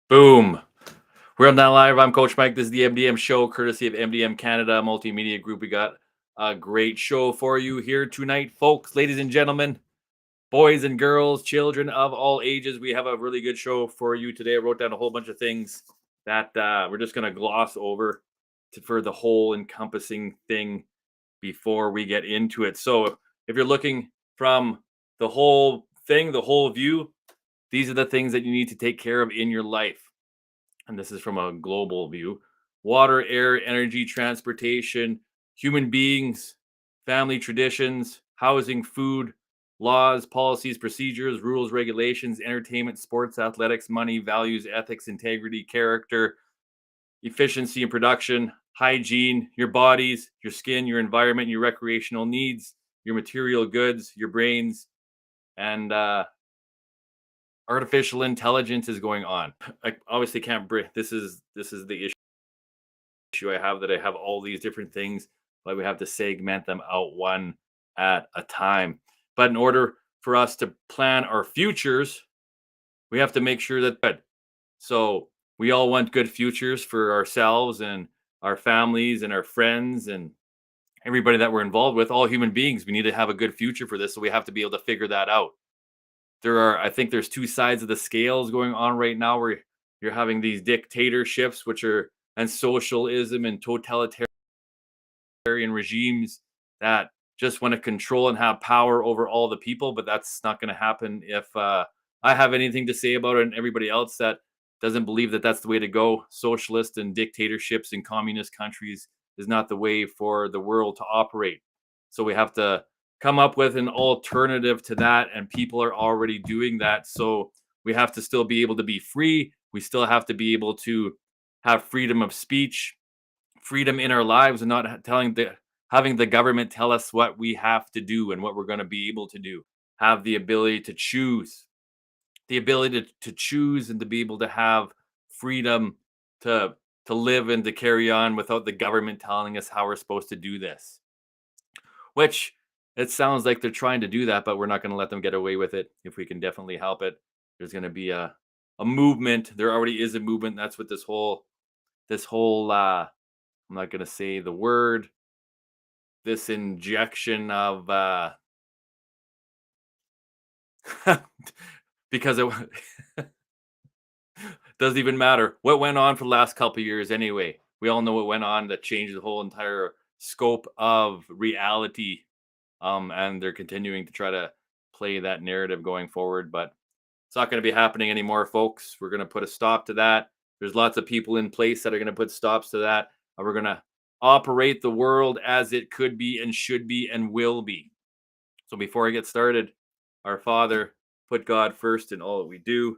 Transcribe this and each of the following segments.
Boom. We're now live. I'm Coach Mike. This is the MDM show, courtesy of MDM Canada Multimedia Group. We got a great show for you here tonight, folks, ladies and gentlemen, boys and girls, children of all ages. We have a really good show for you today. I wrote down a whole bunch of things that we're just going to gloss over for the whole encompassing thing before we get into it. So if you're looking from the whole thing, the whole view, these are the things that you need to take care of in your life. And this is from a global view: water, air, energy, transportation, human beings, family traditions, housing, food, laws, policies, procedures, rules, regulations, entertainment, sports, athletics, money, values, ethics, integrity, character, efficiency and production, hygiene, your bodies, your skin, your environment, your recreational needs, your material goods, your brains, and artificial intelligence is going on. I obviously can't bring this is the issue I have, that I have all these different things, but we have to segment them out one at a time. But in order for us to plan our futures, we have to make sure that good. So we all want good futures for ourselves and our families and our friends and everybody that we're involved with. All human beings, we need to have a good future for this. So we have to be able to figure that out. I think there's two sides of the scales going on right now, where you're having these dictatorships, and socialism and totalitarian regimes that just want to control and have power over all the people. But that's not going to happen if I have anything to say about it, and everybody else that doesn't believe that that's the way to go. Socialist and dictatorships in communist countries is not the way for the world to operate. So we have to come up with an alternative to that, and people are already doing that. So we have to still be able to be free. We still have to be able to have freedom of speech, freedom in our lives, and not having the government tell us what we have to do and what we're going to be able to do. Have the ability to choose, the ability to choose, and to be able to have freedom to live and to carry on without the government telling us how we're supposed to do this. Which, it sounds like they're trying to do that, but we're not going to let them get away with it if we can definitely help it. There's going to be a movement. There already is a movement. That's what this whole I'm not going to say the word, this injection of because it doesn't even matter what went on for the last couple of years anyway. We all know what went on that changed the whole entire scope of reality. And they're continuing to try to play that narrative going forward, but it's not going to be happening anymore, folks. We're going to put a stop to that. There's lots of people in place that are going to put stops to that, and we're going to operate the world as it could be and should be and will be. So before I get started, our Father, put God first in all that we do.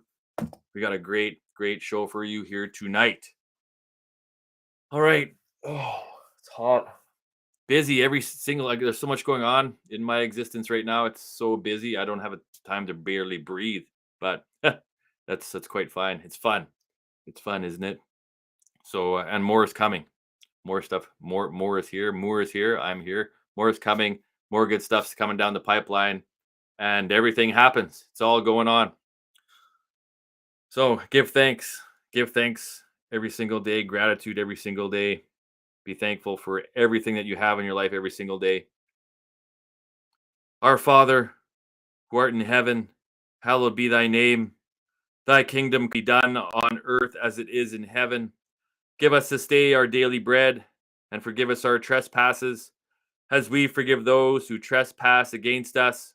We got a great show for you here tonight. All right. Oh, it's hot. Busy every single, like, there's so much going on in my existence right now. It's so busy. I don't have a time to barely breathe, but that's quite fine. It's fun. It's fun, isn't it? So and more is coming. More stuff. More is here. More is here. I'm here. More is coming. More good stuff's coming down the pipeline, and everything happens. It's all going on. So give thanks. Give thanks every single day. Gratitude every single day. Be thankful for everything that you have in your life every single day. Our Father, who art in heaven, hallowed be thy name. Thy kingdom be done on earth as it is in heaven. Give us this day our daily bread, and forgive us our trespasses, as we forgive those who trespass against us.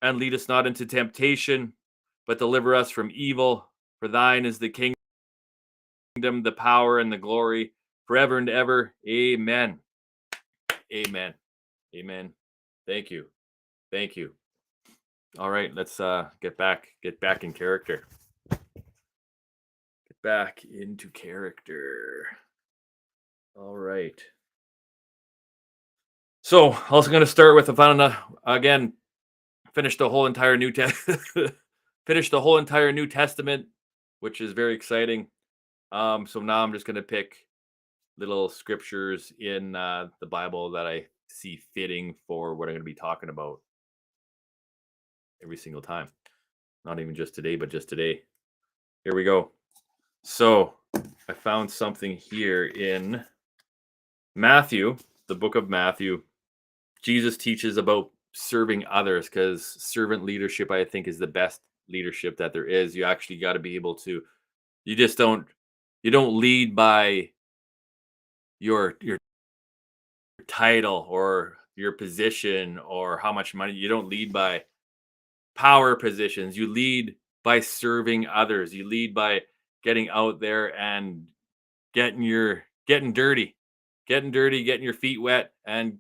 And lead us not into temptation, but deliver us from evil. For thine is the kingdom, the power, and the glory, forever and ever. Amen. Amen. Amen. Thank you. Thank you. All right, let's get back in character. Get back into character. All right. So, also going to start with again, finish the whole entire finish the whole entire New Testament, which is very exciting. So now I'm just going to pick little scriptures in the Bible that I see fitting for what I'm going to be talking about every single time. Not even just today, but just today. Here we go. So I found something here in Matthew, the book of Matthew. Jesus teaches about serving others because servant leadership, I think, is the best leadership that there is. You actually got to be able to, you just don't lead by your title or your position or how much money. You don't lead by power positions. You lead by serving others. You lead by getting out there and getting dirty, getting your feet wet, and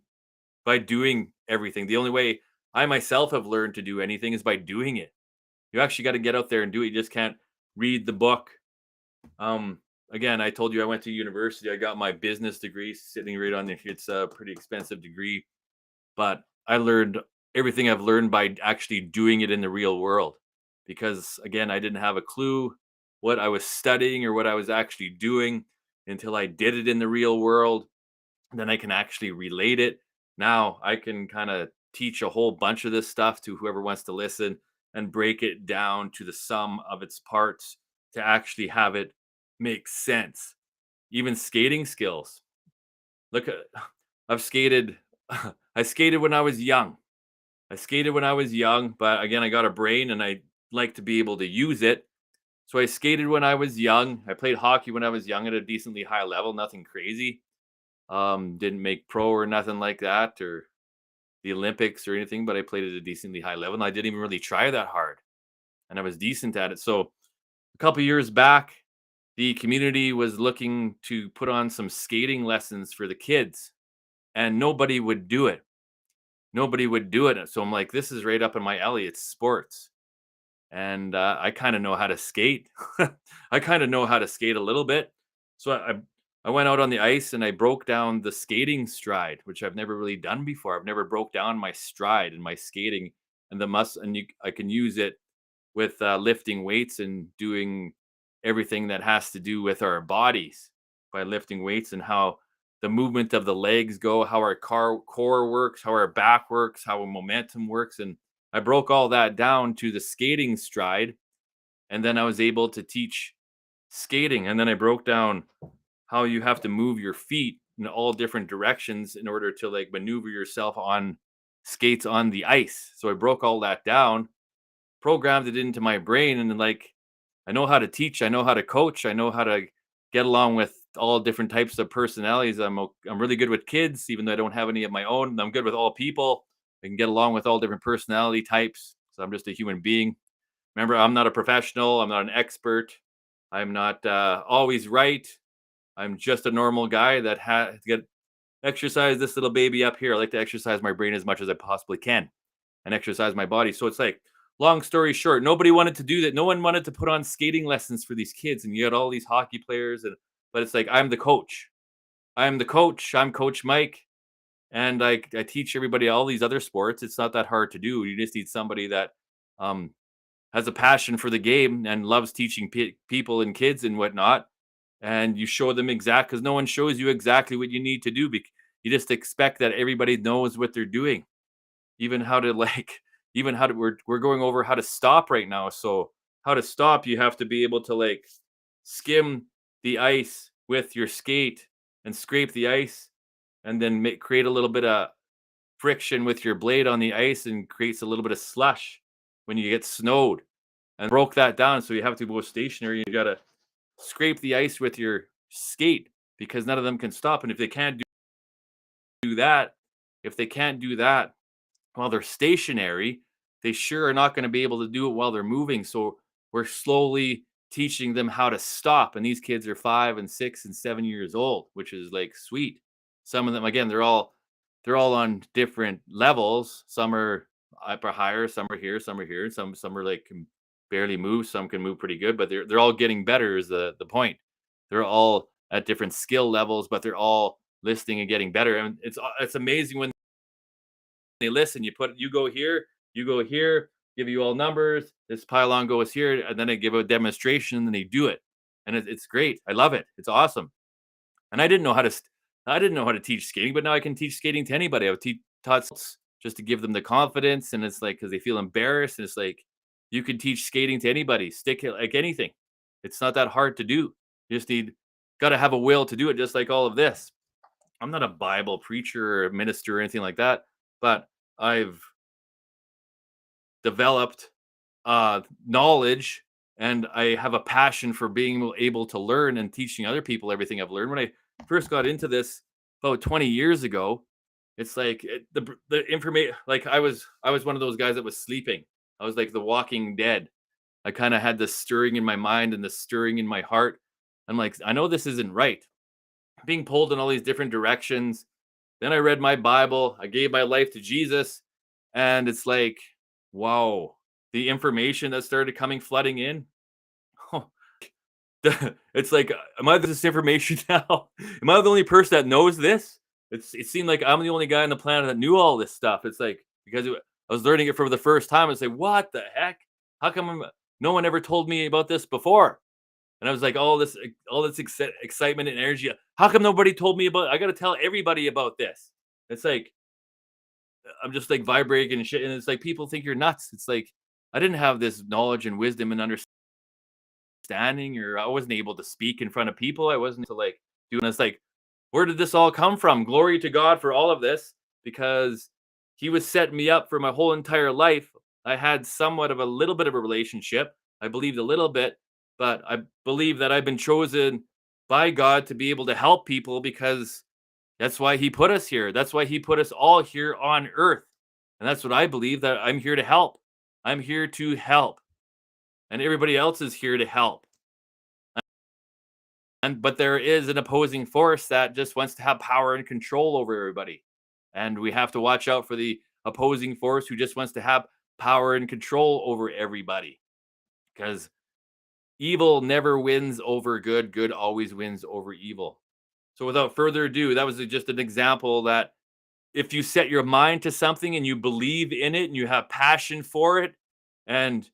by doing everything. The only way I myself have learned to do anything is by doing it. You actually got to get out there and do it. You just can't read the book. Um, Again, I told you I went to university. I got my business degree sitting right on there. It's a pretty expensive degree, but I learned everything I've learned by actually doing it in the real world. Because again, I didn't have a clue what I was studying or what I was actually doing until I did it in the real world. Then I can actually relate it. Now I can kind of teach a whole bunch of this stuff to whoever wants to listen and break it down to the sum of its parts to actually have it make sense. Even skating skills. Look at I've skated I skated when I was young. I skated when I was young, but again, I got a brain and I like to be able to use it. So I skated when I was young. I played hockey when I was young at a decently high level, nothing crazy. Didn't make pro or nothing like that or the Olympics or anything, but I played at a decently high level and I didn't even really try that hard and I was decent at it. So a couple years back, the community was looking to put on some skating lessons for the kids and nobody would do it. Nobody would do it. So I'm like, this is right up in my alley. It's sports. And I kind of know how to skate. I kind of know how to skate a little bit. So I went out on the ice and I broke down the skating stride, which I've never really done before. I've never broke down my stride and my skating and the I can use it with lifting weights and doing everything that has to do with our bodies by lifting weights and how the movement of the legs go, how our core works, how our back works, how momentum works. And I broke all that down to the skating stride. And then I was able to teach skating. And then I broke down how you have to move your feet in all different directions in order to like maneuver yourself on skates on the ice. So I broke all that down, programmed it into my brain, and then like I know how to teach, I know how to coach, I know how to get along with all different types of personalities. I'm really good with kids, even though I don't have any of my own. I'm good with all people. I can get along with all different personality types. So I'm just a human being. Remember, I'm not a professional. I'm not an expert. I'm not always right. I'm just a normal guy that has to get exercise this little baby up here. I like to exercise my brain as much as I possibly can and exercise my body. So it's like, long story short, nobody wanted to do that. No one wanted to put on skating lessons for these kids. And you had all these hockey players. But it's like, I'm the coach. I'm the coach. I'm Coach Mike. And I teach everybody all these other sports. It's not that hard to do. You just need somebody that um, has a passion for the game and loves teaching people and kids and whatnot. And you show them because no one shows you exactly what you need to do. You just expect that everybody knows what they're doing, even how to like, even how to. We're going over how to stop right now. So how to stop, you have to be able to like skim the ice with your skate and scrape the ice, and then create a little bit of friction with your blade on the ice and creates a little bit of slush when you get snowed and broke that down. So you have to go stationary. You got to scrape the ice with your skate because none of them can stop. And if they can't do that, if they can't do that while they're stationary, they sure are not going to be able to do it while they're moving. So we're slowly teaching them how to stop. And these kids are 5 and 6 and 7 years old, which is like sweet. Some of them, again, they're all on different levels. Some are upper higher, some are here, some are here, some are like can barely move, some can move pretty good, but they're all getting better is the point. They're all at different skill levels, but they're all listening and getting better. And it's amazing when they listen. You go here, you go here, give you all numbers. This pylon goes here, and then they give a demonstration, and they do it, and it's great. I love it. It's awesome. And I didn't know how to teach skating, but now I can teach skating to anybody. I've taught just to give them the confidence, and it's like because they feel embarrassed, and it's like you can teach skating to anybody, stick it like anything. It's not that hard to do. You just got to have a will to do it, just like all of this. I'm not a Bible preacher or a minister or anything like that, but I've developed knowledge, and I have a passion for being able to learn and teaching other people everything I've learned. When I first got into this about 20 years ago, it's like the information. Like I was one of those guys that was sleeping. I was like the Walking Dead. I kind of had this stirring in my mind and this stirring in my heart. I'm like, I know this isn't right. Being pulled in all these different directions. Then I read my Bible. I gave my life to Jesus, and it's like, wow, the information that started coming flooding in. It's like, am I this information now? Am I the only person that knows this? It seemed like I'm the only guy on the planet that knew all this stuff. It's like because I was learning it for the first time. It's like, what the heck? How come no one ever told me about this before? And I was like, all this excitement and energy. How come nobody told me about? I got to tell everybody about this. It's like I'm just like vibrating and shit, and it's like people think you're nuts. It's like I didn't have this knowledge and wisdom and understanding, or I wasn't able to speak in front of people. I wasn't to like doing this. Like, where did this all come from? Glory to God for all of this, because He was setting me up for my whole entire life. I had somewhat of a little bit of a relationship. I believed a little bit, but I believe that I've been chosen by God to be able to help people because that's why He put us here. That's why He put us all here on earth. And that's what I believe, that I'm here to help. I'm here to help. And everybody else is here to help. And but there is an opposing force that just wants to have power and control over everybody. And we have to watch out for the opposing force who just wants to have power and control over everybody. Because evil never wins over good, good always wins over evil. So without further ado, that was just an example that if you set your mind to something and you believe in it and you have passion for it, and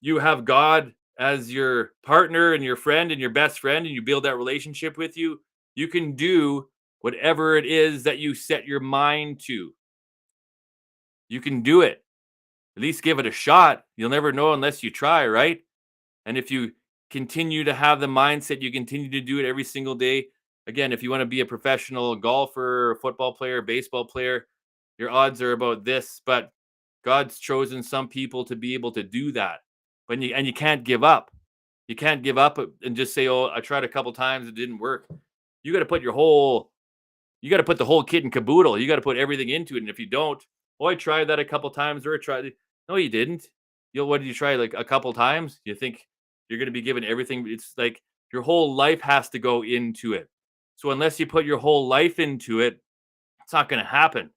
you have God as your partner and your friend and your best friend, and you build that relationship with you, you can do whatever it is that you set your mind to. You can do it. At least give it a shot. You'll never know unless you try, right? And if you continue to have the mindset, you continue to do it every single day. Again, if you want to be a professional golfer, football player, baseball player, your odds are about this, but God's chosen some people to be able to do that. But you can't give up. You can't give up and just say, "Oh, I tried a couple times, it didn't work." You got to put you got to put the whole kit and caboodle. You got to put everything into it. And if you don't, "Oh, I tried that a couple times, or I tried it." No, you didn't. What did you try, like a couple times? You think you're going to be given everything? It's like your whole life has to go into it. So unless you put your whole life into it, it's not going to happen.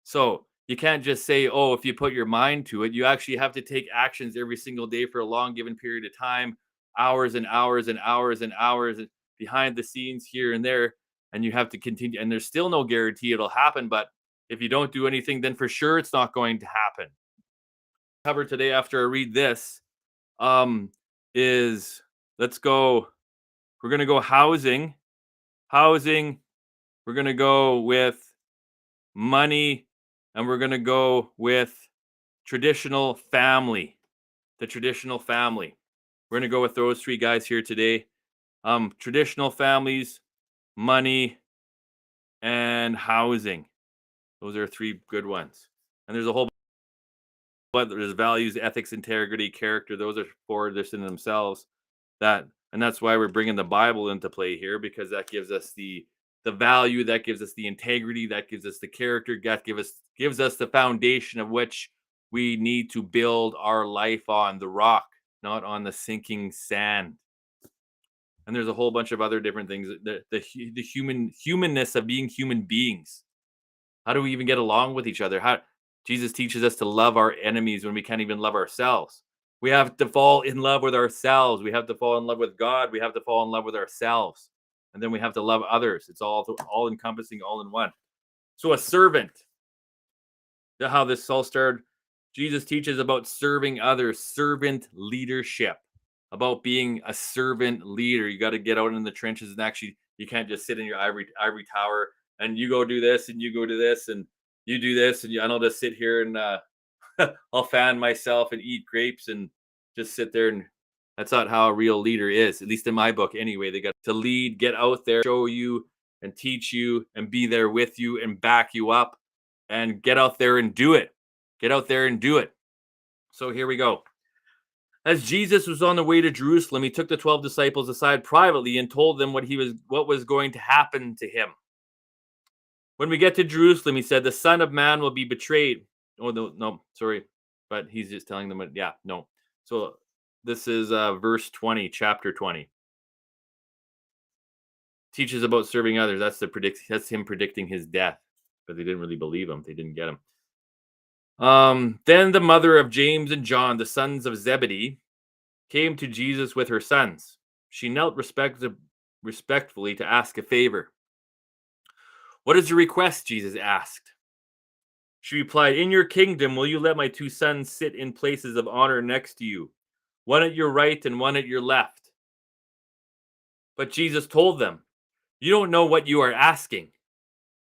So you can't just say, oh, if you put your mind to it, you actually have to take actions every single day for a long given period of time, hours and hours and hours and hours behind the scenes here and there. And you have to continue. And there's still no guarantee it'll happen. But if you don't do anything, then for sure it's not going to happen. Cover today after I read this is let's go. We're going to go housing. Housing. We're going to go with money, and we're going to go with traditional family. The traditional family. We're going to go with those three guys here today. Traditional families, money, and housing. Those are three good ones. And there's a whole but there's values, ethics, integrity, character. Those are four just in themselves. And that's why we're bringing the Bible into play here, because that gives us the value, that gives us the integrity, that gives us the character, that gives us the foundation of which we need to build our life on, the rock, not on the sinking sand. And there's a whole bunch of other different things. The humanness of being human beings. How do we even get along with each other? How Jesus teaches us to love our enemies when we can't even love ourselves. We have to fall in love with ourselves. We have to fall in love with God. We have to fall in love with ourselves. And then we have to love others. It's all encompassing, all in one. So a servant, how this all started, Jesus teaches about serving others, servant leadership, about being a servant leader. You got to get out in the trenches, and actually, you can't just sit in your ivory tower and you go do this and you go do this and you do this and I'll just sit here and I'll fan myself and eat grapes and just sit there, and That's not how a real leader is, at least in my book anyway. They got to lead, get out there, show you and teach you and be there with you and back you up and get out there and do it. Get out there and do it. So here we go. As Jesus was on the way to Jerusalem, he took the 12 disciples aside privately and told them what was going to happen to him. When we get to Jerusalem, he said, the Son of Man will be betrayed. Oh, no, sorry. But he's just telling them, no. So this is verse 20, chapter 20. Teaches about serving others. That's him predicting his death. But they didn't really believe him. They didn't get him. Then the mother of James and John, the sons of Zebedee, came to Jesus with her sons. She knelt respectfully to ask a favor. What is your request? Jesus asked. She replied, in your kingdom, will you let my two sons sit in places of honor next to you, one at your right and one at your left? But Jesus told them, you don't know what you are asking.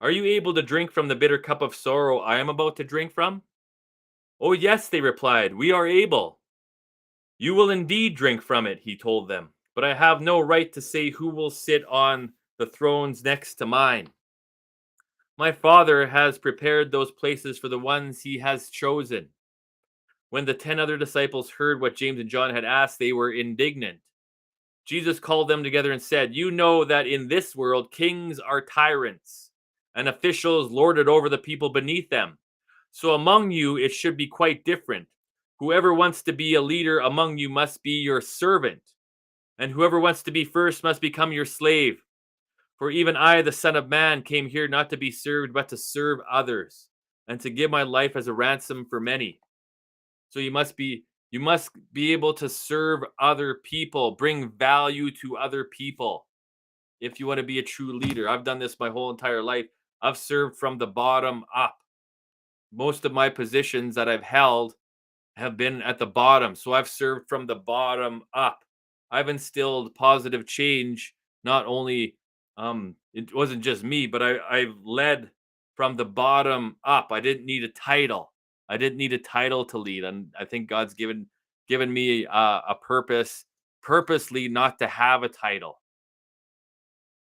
Are you able to drink from the bitter cup of sorrow I am about to drink from? Oh, yes, they replied, we are able. You will indeed drink from it, he told them, but I have no right to say who will sit on the thrones next to mine. My Father has prepared those places for the ones he has chosen. When the 10 other disciples heard what James and John had asked, they were indignant. Jesus called them together and said, you know that in this world kings are tyrants, and officials lord it over the people beneath them. So among you it should be quite different. Whoever wants to be a leader among you must be your servant, and whoever wants to be first must become your slave. For even I, the Son of Man, came here not to be served, but to serve others, and to give my life as a ransom for many. So you must be able to serve other people, bring value to other people if you want to be a true leader. I've done this my whole entire life. I've served from the bottom up. Most of my positions that I've held have been at the bottom. So I've served from the bottom up. I've instilled positive change. Not only it wasn't just me, but I've led from the bottom up. I didn't need a title. I didn't need a title to lead, and I think God's given me a purpose, purposely not to have a title,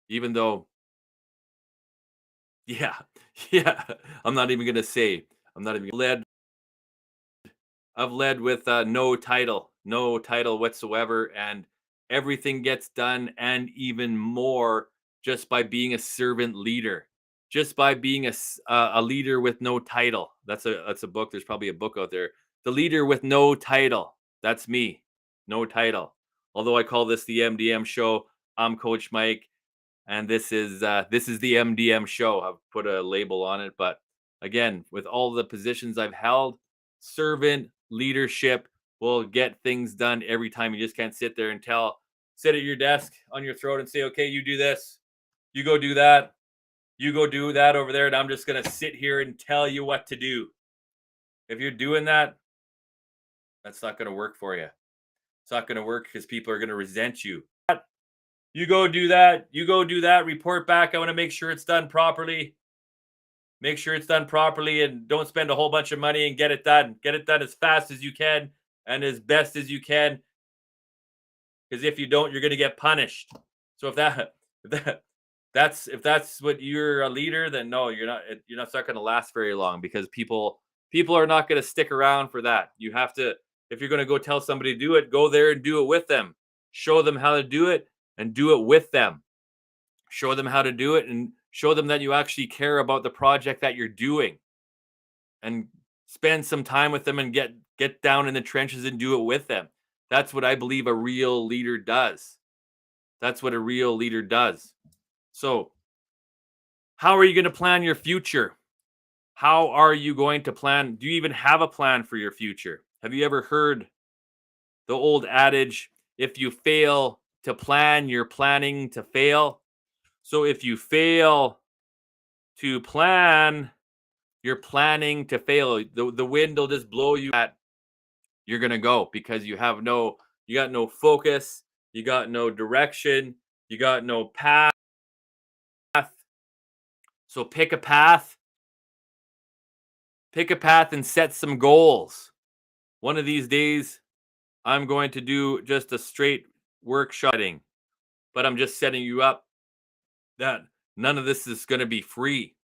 even though, yeah, yeah. I'm not even gonna say. I'm not even led. I've led with no title whatsoever, and everything gets done and even more just by being a servant leader, just by being a leader with no title. That's a book. There's probably a book out there. The leader with no title. That's me, no title. Although I call this the MDM show, I'm Coach Mike, and this is the MDM show. I've put a label on it, but again, with all the positions I've held, servant leadership will get things done every time. You just can't sit there and sit at your desk on your throat and say, okay, you do this, you go do that, you go do that over there, and I'm just going to sit here and tell you what to do. If you're doing that, that's not going to work for you. It's not going to work because people are going to resent you. You go do that, report back. I want to make sure it's done properly. Make sure it's done properly, and don't spend a whole bunch of money and get it done. Get it done as fast as you can and as best as you can. Because if you don't, you're going to get punished. So if that's what you're a leader, then no, you're not. It's not going to last very long, because people are not going to stick around for that. You have to, if you're going to go tell somebody to do it, go there and do it with them. Show them how to do it and do it with them. Show them how to do it and show them that you actually care about the project that you're doing, and spend some time with them and get down in the trenches and do it with them. That's what I believe a real leader does. That's what a real leader does. So, how are you going to plan your future? How are you going to plan? Do you even have a plan for your future? Have you ever heard the old adage, if you fail to plan, you're planning to fail? So if you fail to plan, you're planning to fail. The wind will just blow you at you're going to go, because you got no focus, you got no direction, you got no path. So pick a path and set some goals. One of these days, I'm going to do just a straight workshopping, but I'm just setting you up that none of this is going to be free.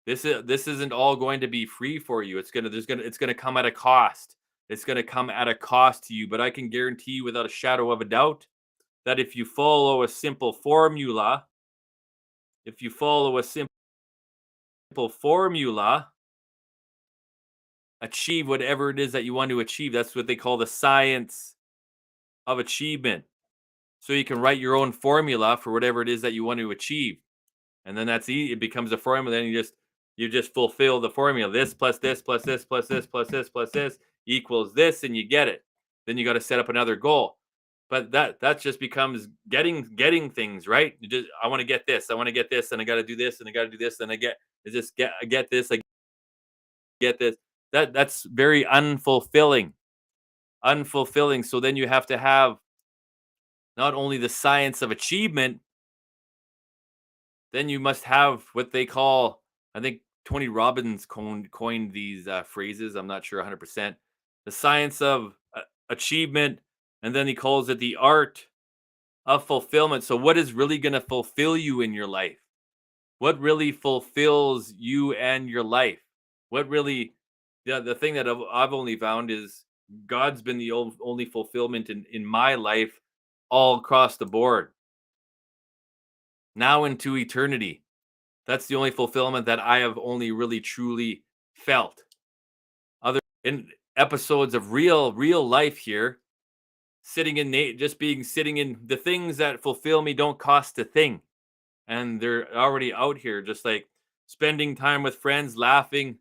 This isn't all going to be free for you. It's gonna come at a cost. It's gonna come at a cost to you. But I can guarantee you without a shadow of a doubt that if you follow a simple formula, if you follow a simple formula, achieve whatever it is that you want to achieve. That's what they call the science of achievement. So you can write your own formula for whatever it is that you want to achieve. And then it becomes a formula. Then you just fulfill the formula. This plus this plus this plus this plus this plus this equals this, and you get it. Then you got to set up another goal. But that just becomes getting things right. I want to get this, I want to get this, and I got to do this, and I got to do this, and I get this, I get this. That's very unfulfilling. Unfulfilling. So then you have to have not only the science of achievement, then you must have what they call, I think Tony Robbins coined these phrases. I'm not sure 100%. The science of achievement, and then he calls it the art of fulfillment. So, what is really going to fulfill you in your life? What really fulfills you and your life? What really, the thing that I've only found is God's been the only fulfillment in my life all across the board, now into eternity. That's the only fulfillment that I have only really truly felt. Other in episodes of real life here, sitting in the things that fulfill me don't cost a thing. And they're already out here, just like spending time with friends, laughing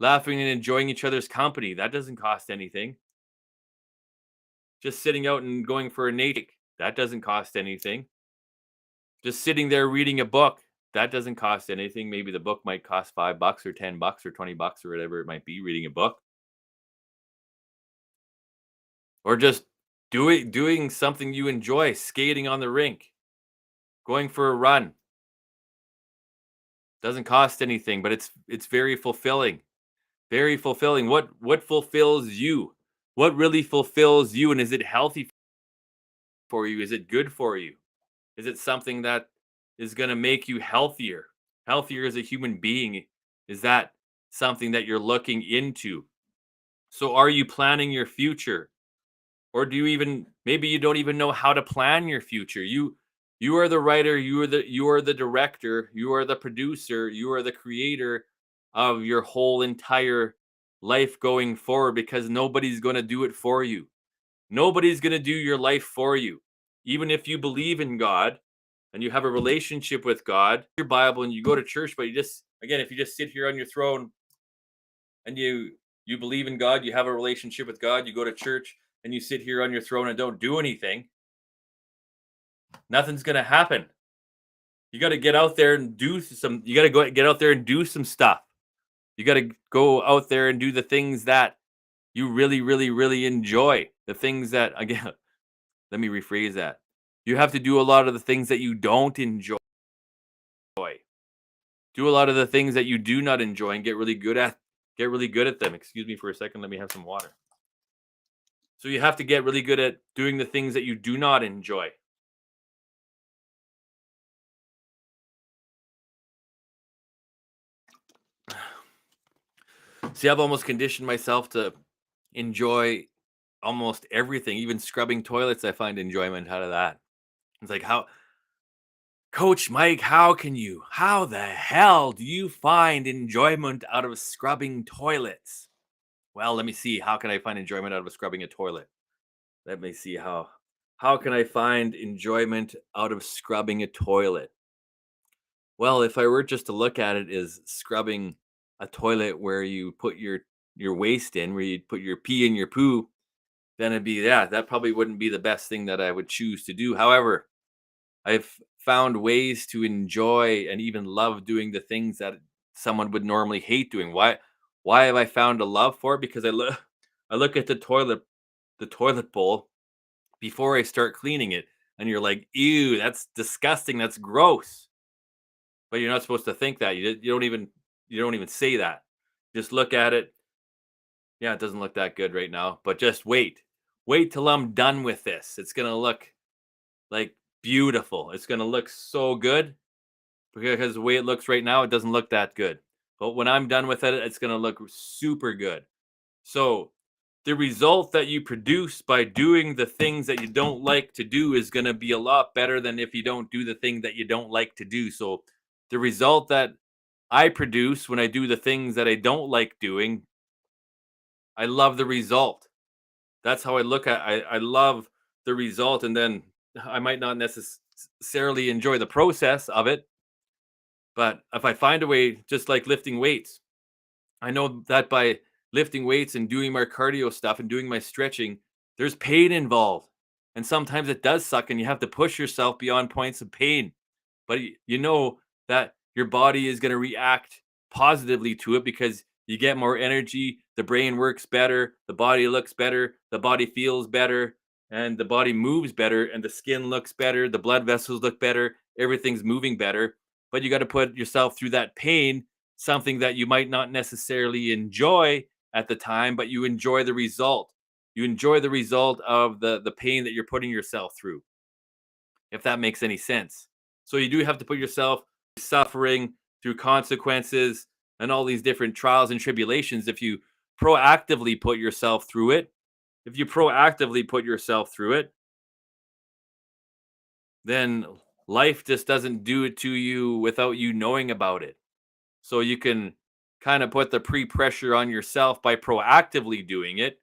and enjoying each other's company. That doesn't cost anything. Just sitting out and going for a nature, that doesn't cost anything. Just sitting there reading a book, that doesn't cost anything. Maybe the book might cost $5 or $10 or $20 or whatever it might be, reading a book. Or just doing something you enjoy, skating on the rink, going for a run. Doesn't cost anything, but it's very fulfilling. Very fulfilling. What fulfills you? What really fulfills you, and is it healthy for you? Is it good for you? Is it something that is going to make you healthier? Healthier as a human being? Is that something that you're looking into? So are you planning your future? Or do you even, maybe you don't even know how to plan your future? You are the writer, you are the director, you are the producer, you are the creator of your whole entire life going forward, because nobody's going to do it for you. Nobody's going to do your life for you. Even if you believe in God and you have a relationship with God, your Bible, and you go to church, but you just, again, if you just sit here on your throne and you believe in God, you have a relationship with God, you go to church and you sit here on your throne and don't do anything, nothing's going to happen. You got to get out there and you got to get out there and do some stuff. You got to go out there and do the things that you really, really, really enjoy. The things that, again, let me rephrase that. You have to do a lot of the things that you don't enjoy. Do a lot of the things that you do not enjoy and get really good at them. Excuse me for a second. Let me have some water. So you have to get really good at doing the things that you do not enjoy. See, I've almost conditioned myself to enjoy almost everything, even scrubbing toilets. I find enjoyment out of that. It's like, Coach Mike, how the hell do you find enjoyment out of scrubbing toilets? Well, let me see. How can I find enjoyment out of scrubbing a toilet? Let me see how can I find enjoyment out of scrubbing a toilet? Well, if I were just to look at it as scrubbing a toilet where you put your waste in, where you put your pee and your poo, then it'd be, yeah, that probably wouldn't be the best thing that I would choose to do. However, I've found ways to enjoy and even love doing the things that someone would normally hate doing. Why have I found a love for it? Because I look at the toilet bowl before I start cleaning it, and you're like, ew, that's disgusting, that's gross. But you're not supposed to think that. You don't even say that. Just look at it. Yeah, it doesn't look that good right now, but just wait. wait till I'm done with this. It's gonna look like beautiful. It's gonna look so good because the way it looks right now, it doesn't look that good. But when I'm done with it, it's gonna look super good. So the result that you produce by doing the things that you don't like to do is going to be a lot better than if you don't do the thing that you don't like to do. So the result that I produce when I do the things that I don't like doing, I love the result. That's how I look at I love the result, and then I might not necessarily enjoy the process of it, but if I find a way, just like lifting weights, I know that by lifting weights and doing my cardio stuff and doing my stretching, there's pain involved. And sometimes it does suck and you have to push yourself beyond points of pain. But you know that your body is going to react positively to it because you get more energy, the brain works better, the body looks better, the body feels better, and the body moves better, and the skin looks better, the blood vessels look better, everything's moving better. But you got to put yourself through that pain, something that you might not necessarily enjoy at the time, but you enjoy the result. You enjoy the result of the pain that you're putting yourself through, if that makes any sense. So you do have to put yourself suffering through consequences and all these different trials and tribulations. If you proactively put yourself through it, if you proactively put yourself through it, then life just doesn't do it to you without you knowing about it. So you can kind of put the pre-pressure on yourself by proactively doing it.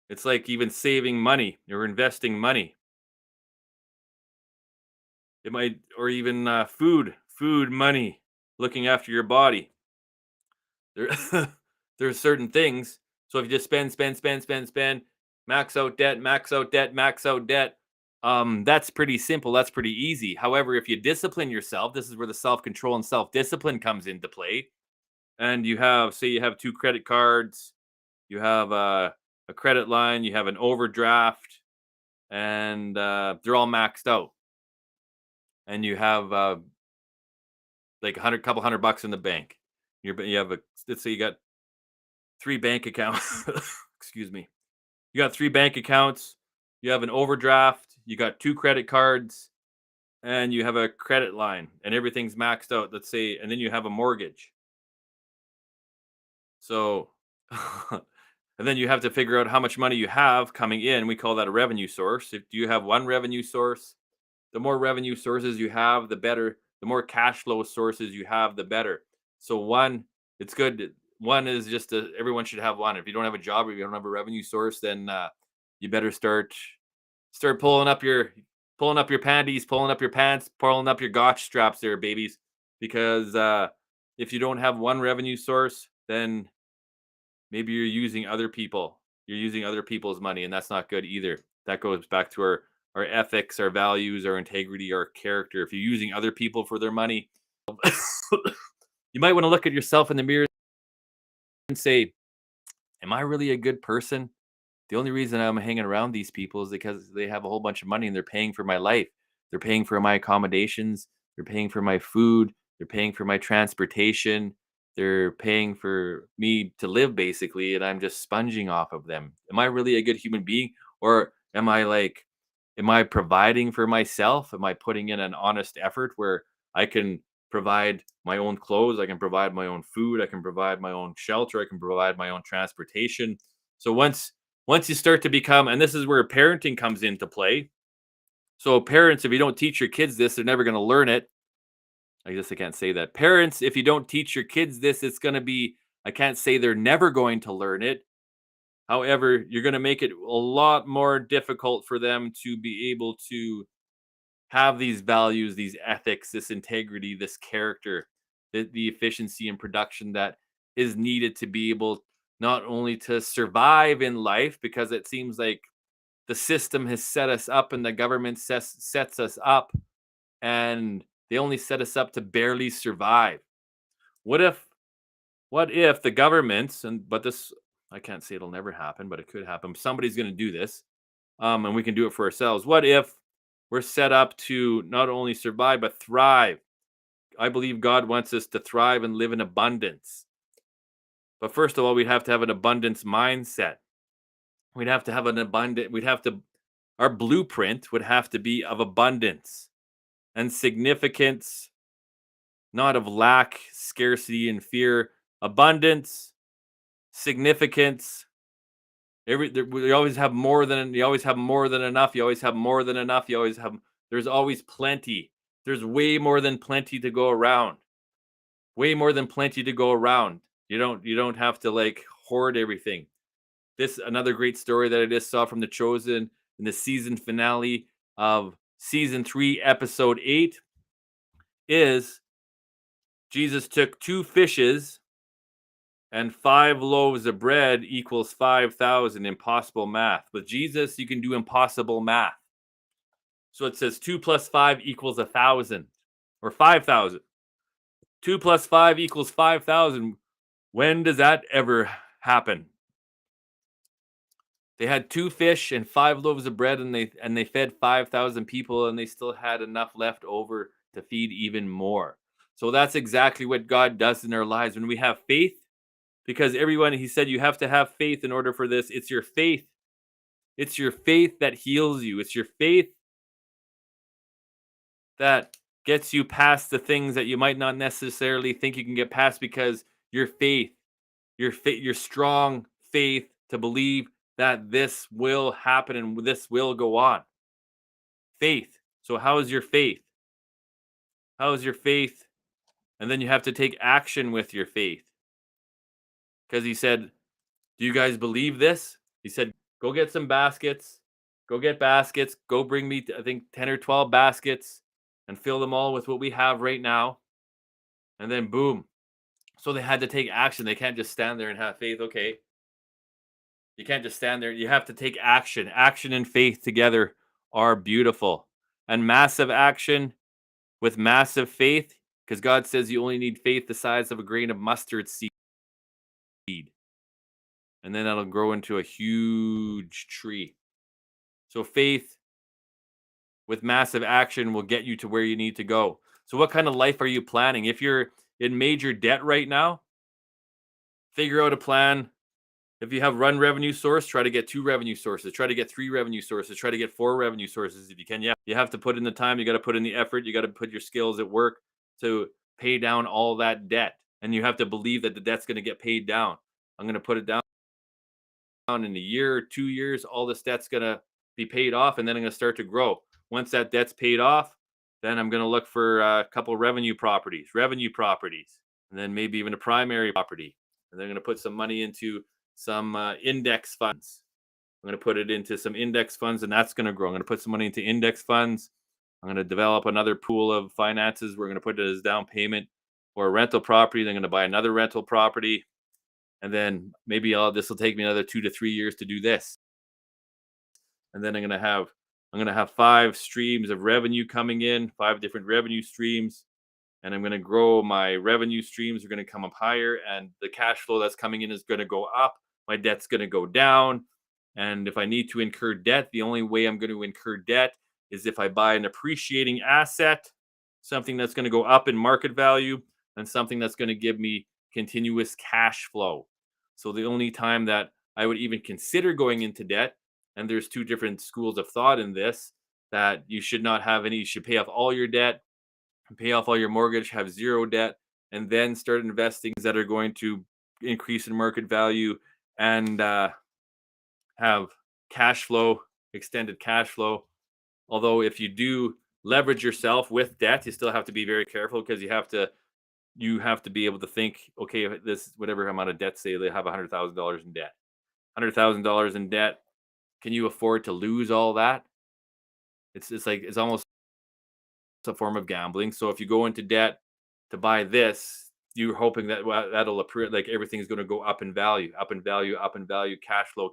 It's like even saving money or investing money. It might, or even food money, looking after your body. There, there's certain things. So if you just spend, max out debt, max out debt, max out debt, that's pretty simple. That's pretty easy. However, if you discipline yourself, this is where the self control and self discipline comes into play. And you have, say, you have two credit cards, you have a credit line, you have an overdraft, and they're all maxed out. And you have like couple hundred bucks in the bank. You have a, let's say you got three bank accounts. Excuse me. You got three bank accounts. You have an overdraft. You got two credit cards, and you have a credit line, and everything's maxed out. Let's say, and then you have a mortgage. So, and then you have to figure out how much money you have coming in. We call that a revenue source. If you have one revenue source, the more revenue sources you have, the better. The more cash flow sources you have, the better. So one, it's good. One is just everyone should have one. If you don't have a job or you don't have a revenue source, then you better start pulling up your panties, pulling up your pants, pulling up your gotch straps there, babies. Because if you don't have one revenue source, then maybe you're using other people. You're using other people's money, and that's not good either. That goes back to our ethics, our values, our integrity, our character. If you're using other people for their money, you might want to look at yourself in the mirror and say, am I really a good person? The only reason I'm hanging around these people is because they have a whole bunch of money and they're paying for my life. They're paying for my accommodations. They're paying for my food. They're paying for my transportation. They're paying for me to live basically, and I'm just sponging off of them. Am I really a good human being? Or am I providing for myself? Am I putting in an honest effort where I can provide my own clothes? I can provide my own food. I can provide my own shelter. I can provide my own transportation. So once you start to become, and this is where parenting comes into play. So parents, if you don't teach your kids this, they're never going to learn it. I guess I can't say that. Parents, if you don't teach your kids this, it's going to be, I can't say they're never going to learn it. However, you're going to make it a lot more difficult for them to be able to have these values, these ethics, this integrity, this character, the efficiency and production that is needed to be able not only to survive in life, because it seems like the system has set us up and the government sets us up, and they only set us up to barely survive. What if the governments, and but this, I can't say it'll never happen, but it could happen. Somebody's going to do this, and we can do it for ourselves. What if we're set up to not only survive but thrive? I believe God wants us to thrive and live in abundance. But first of all, we have to have an abundance mindset. We'd have to have an abundant, our blueprint would have to be of abundance and significance, not of lack, scarcity, and fear. Abundance, significance. You always have more than, you always have more than enough. You always have more than enough. You always have, there's always plenty. There's way more than plenty to go around. Way more than plenty to go around. You don't have to like hoard everything. This another great story that I just saw from The Chosen in the season finale of season 3, episode 8 is Jesus took 2 fishes and 5 loaves of bread equals 5,000. Impossible math. With Jesus, you can do impossible math. So it says 2 plus 5 equals 1,000 or 5,000. 2 plus 5 equals 5,000. When does that ever happen? They had 2 fish and 5 loaves of bread, and they fed 5,000 people, and they still had enough left over to feed even more. So that's exactly what God does in our lives when we have faith. Because everyone, he said, you have to have faith in order for this. It's your faith. It's your faith that heals you. It's your faith that gets you past the things that you might not necessarily think you can get past, because your faith, your strong faith to believe that this will happen and this will go on. Faith. So how is your faith? How is your faith? And then you have to take action with your faith. Because he said, do you guys believe this? He said, go get some baskets. Go get baskets. Go bring me, I think, 10 or 12 baskets and fill them all with what we have right now. And then boom. So they had to take action. They can't just stand there and have faith. Okay. You can't just stand there. You have to take action. Action and faith together are beautiful. And massive action with massive faith, because God says you only need faith the size of a grain of mustard seed. And then that'll grow into a huge tree. So faith with massive action will get you to where you need to go. So what kind of life are you planning? If you're in major debt right now, figure out a plan. If you have one revenue source, try to get 2 revenue sources, try to get 3 revenue sources, try to get 4 revenue sources if you can. Yeah, you have to put in the time, you got to put in the effort, you got to put your skills at work to pay down all that debt. And you have to believe that the debt's going to get paid down. I'm going to put it down in a year or 2 years, all this debt's going to be paid off, and then I'm going to start to grow. Once that debt's paid off, then I'm going to look for a couple revenue properties, and then maybe even a primary property. And then I'm going to put some money into some index funds. I'm going to put it into some index funds, and that's going to grow. I'm going to put some money into index funds. I'm going to develop another pool of finances. We're going to put it as down payment for a rental property. Then I'm going to buy another rental property. And then maybe this will take me another 2 to 3 years to do this. And then I'm going to have 5 streams of revenue coming in, 5 different revenue streams. And I'm going to grow my revenue streams are going to come up higher, and the cash flow that's coming in is going to go up. My debt's going to go down. And if I need to incur debt, the only way I'm going to incur debt is if I buy an appreciating asset, something that's going to go up in market value, and something that's going to give me continuous cash flow. So the only time that I would even consider going into debt, and there's 2 different schools of thought in this, that you should not have any, you should pay off all your debt, pay off all your mortgage, have 0 debt, and then start investing that are going to increase in market value and have cash flow, extended cash flow. Although if you do leverage yourself with debt, you still have to be very careful, because you have to be able to think, okay, if this whatever amount of debt, say they have $100,000 in debt, $100,000 in debt, can you afford to lose all that? It's almost a form of gambling. So if you go into debt to buy this, you're hoping that that'll appear like everything's going to go up in value, cash flow.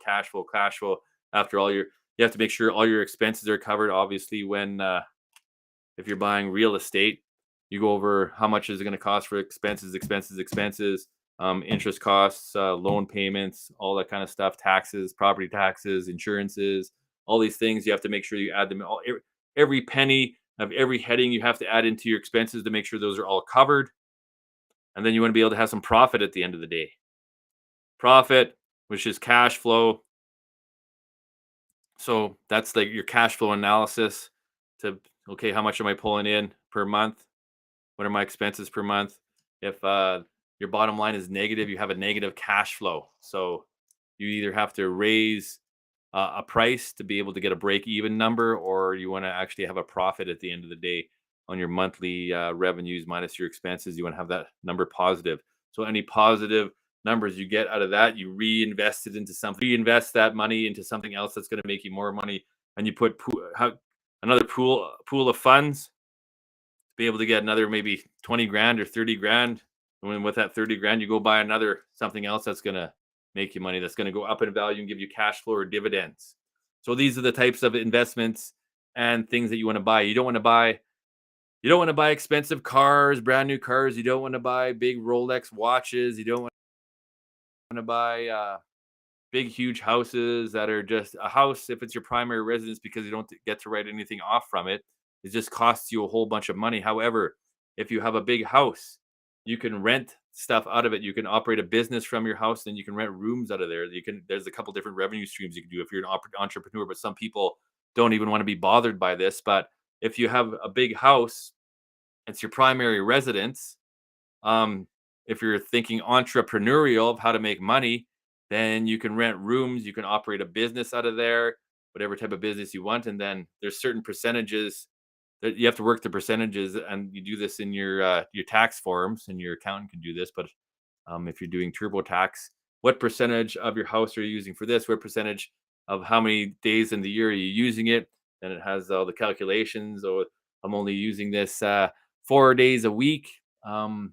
After all you have to make sure all your expenses are covered. Obviously, when if you're buying real estate, you go over how much is it going to cost for expenses, interest costs, loan payments, all that kind of stuff, taxes, property taxes, insurances, all these things. You have to make sure you add them all. Every penny of every heading you have to add into your expenses to make sure those are all covered. And then you want to be able to have some profit at the end of the day. Profit, which is cash flow. So that's like your cash flow analysis to, okay, how much am I pulling in per month? What are my expenses per month? If your bottom line is negative, you have a negative cash flow. So you either have to raise a price to be able to get a break even number, or you want to actually have a profit at the end of the day on your monthly revenues minus your expenses. You want to have that number positive. So any positive numbers you get out of that, you reinvest it into something, reinvest that money into something else that's going to make you more money, and you put another pool of funds, be able to get another maybe 20 grand or 30 grand. And when with that 30 grand, you go buy another something else that's going to make you money, that's going to go up in value and give you cash flow or dividends. So these are the types of investments and things that you want to buy. You don't want to buy expensive cars, brand new cars. You don't want to buy big Rolex watches. You don't want to buy big, huge houses that are just a house if it's your primary residence, because you don't get to write anything off from it. It just costs you a whole bunch of money. However, if you have a big house, you can rent stuff out of it. You can operate a business from your house, and you can rent rooms out of there. There's a couple different revenue streams you can do if you're an entrepreneur, but some people don't even want to be bothered by this. But if you have a big house, it's your primary residence. um, if you're thinking entrepreneurial of how to make money, then you can rent rooms, you can operate a business out of there, whatever type of business you want. And then there's certain percentages that you have to work the percentages, and you do this in your tax forms, and your accountant can do this. But if you're doing TurboTax, what percentage of your house are you using for this? What percentage of how many days in the year are you using it? And it has all the calculations. Or I'm only using this 4 days a week,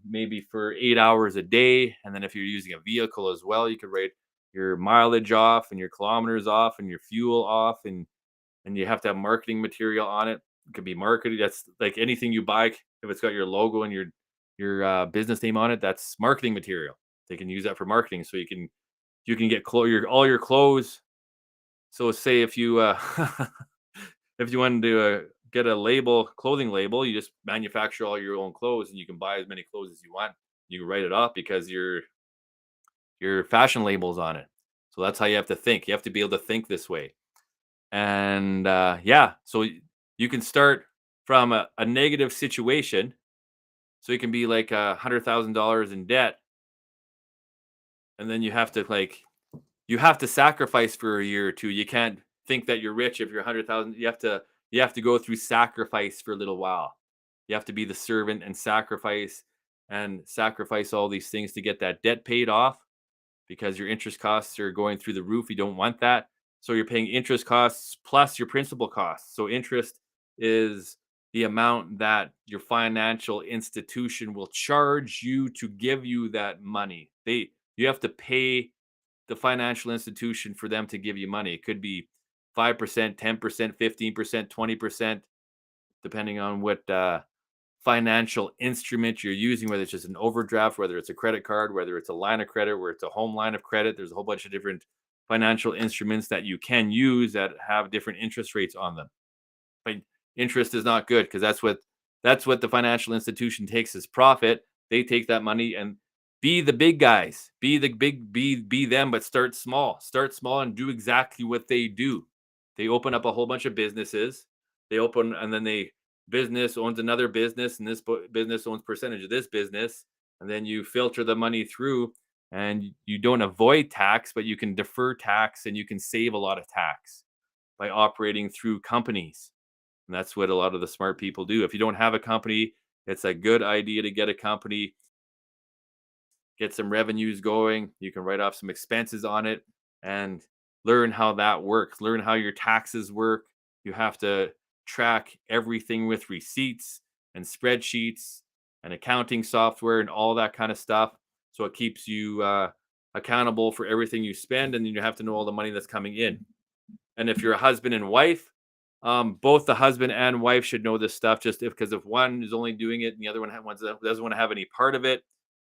maybe for 8 hours a day. And then if you're using a vehicle as well, you could write your mileage off and your kilometers off and your fuel off, and you have to have marketing material on it. It could be marketed. That's like anything you buy. If it's got your logo and your business name on it, that's marketing material. They can use that for marketing. So you can get all your clothes. So say if you if you wanted to get a clothing label, you just manufacture all your own clothes, and you can buy as many clothes as you want. You can write it off because your fashion labels on it. So that's how you have to think. You have to be able to think this way. And yeah, so you can start from a negative situation. So it can be like $100,000 in debt, and then you have to sacrifice for a year or two. You can't think that you're rich if you're 100,000. You have to go through sacrifice for a little while. You have to be the servant and sacrifice all these things to get that debt paid off, because your interest costs are going through the roof. You don't want that. So you're paying interest costs plus your principal costs. So interest is the amount that your financial institution will charge you to give you that money. You have to pay the financial institution for them to give you money. It could be 5%, 10%, 15%, 20%, depending on what financial instrument you're using, whether it's just an overdraft, whether it's a credit card, whether it's a line of credit, where it's a home line of credit. There's a whole bunch of different financial instruments that you can use that have different interest rates on them. But interest is not good, because that's what the financial institution takes as profit. They take that money and be the big guys, be them, but start small and do exactly what they do. They open up a whole bunch of businesses. And then they business owns another business, and this business owns percentage of this business. And then you filter the money through, and you don't avoid tax, but you can defer tax, and you can save a lot of tax by operating through companies. And that's what a lot of the smart people do. If you don't have a company, it's a good idea to get a company, get some revenues going. You can write off some expenses on it and learn how that works. Learn how your taxes work. You have to track everything with receipts and spreadsheets and accounting software and all that kind of stuff. So it keeps you accountable for everything you spend, and then you have to know all the money that's coming in. And if you're a husband and wife, both the husband and wife should know this stuff. Because if one is only doing it and the other one doesn't want to have any part of it,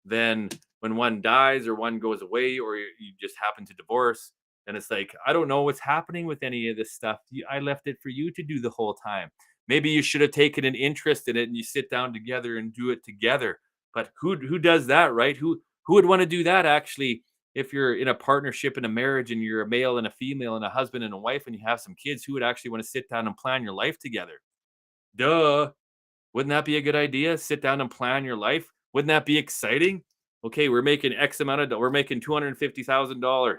then when one dies or one goes away, or you just happen to divorce, and it's like, I don't know what's happening with any of this stuff. I left it for you to do the whole time. Maybe you should have taken an interest in it, and you sit down together and do it together. But who does that, right? Who would want to do that, actually? if you're in a partnership in a marriage and you're a male and a female and a husband and a wife and you have some kids, who would actually want to sit down and plan your life together? Duh. Wouldn't that be a good idea? Sit down and plan your life. Wouldn't that be exciting? Okay, we're making X amount of, we're making $250,000,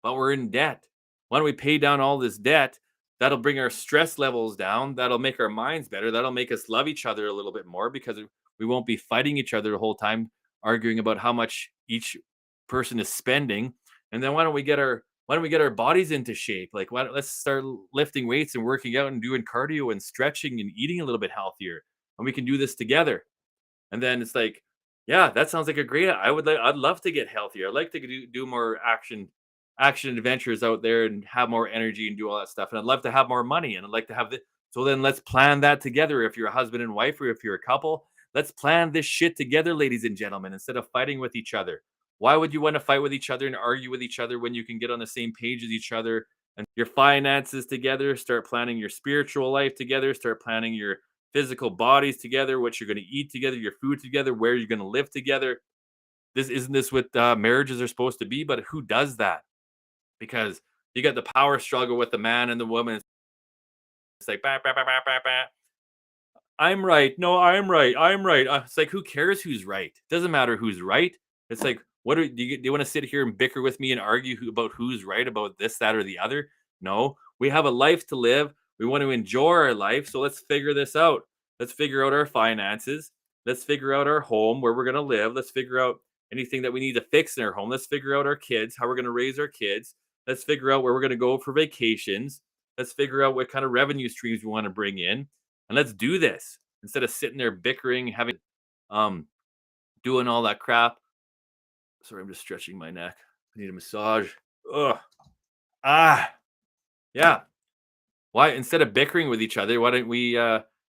but we're in debt. Why don't we pay down all this debt? That'll bring our stress levels down. That'll make our minds better. That'll make us love each other a little bit more because we won't be fighting each other the whole time, arguing about how much each person is spending. And then why don't we get our bodies into shape? Like, let's start lifting weights and working out and doing cardio and stretching and eating a little bit healthier. And we can do this together. And then it's like, yeah, that sounds like a great. I'd love to get healthier. I'd like to do more action adventures out there and have more energy and do all that stuff. And I'd love to have more money and I'd like to have the. So then let's plan that together. If you're a husband and wife or if you're a couple, let's plan this shit together, ladies and gentlemen, instead of fighting with each other. Why would you want to fight with each other and argue with each other when you can get on the same page as each other and your finances together, start planning your spiritual life together, start planning your physical bodies together, what you're going to eat together, your food together, where you're going to live together. This isn't this what marriages are supposed to be, but who does that? Because you got the power struggle with the man and the woman. It's like, bah, bah, bah, bah, bah, bah. I'm right. No, I'm right. I'm right. It's like, who cares who's right? Doesn't matter who's right. It's like, do you want to sit here and bicker with me and argue about who's right about this, that, or the other? No, we have a life to live. We want to enjoy our life. So let's figure this out. Let's figure out our finances. Let's figure out our home, where we're going to live. Let's figure out anything that we need to fix in our home. Let's figure out our kids, how we're going to raise our kids. Let's figure out where we're going to go for vacations. Let's figure out what kind of revenue streams we want to bring in. And let's do this instead of sitting there bickering, having, um, doing all that crap. Sorry, I'm just stretching my neck. I need a massage. Ugh. Ah, yeah. Why, instead of bickering with each other, why don't we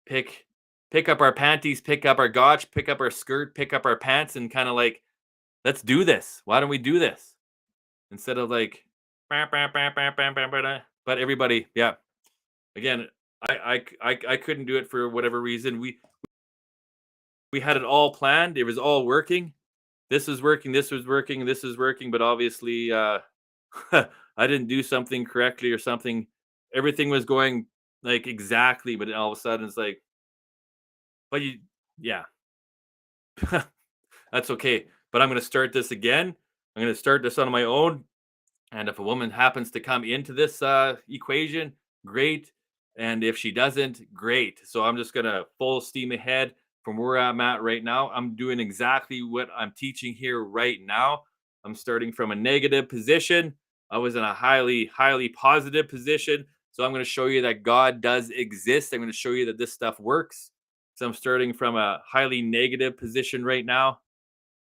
pick pick up our panties, pick up our gotch, pick up our skirt, pick up our pants, and kind of like, let's do this. Why don't we do this instead of like, "Bah, bah, bah, bah, bah, bah, bah, bah." But everybody, yeah. Again, I couldn't do it for whatever reason. We had it all planned. It was all working. This was working. This was working. This is working. But obviously, I didn't do something correctly or something. Everything was going like exactly, but all of a sudden it's like, but you, yeah, that's okay. But I'm going to start this again. I'm going to start this on my own. And if a woman happens to come into this equation, great. And if she doesn't, great. So I'm just going to full steam ahead from where I'm at right now. I'm doing exactly what I'm teaching here right now. I'm starting from a negative position. I was in a highly, highly positive position. So I'm going to show you that God does exist. I'm going to show you that this stuff works. So I'm starting from a highly negative position right now.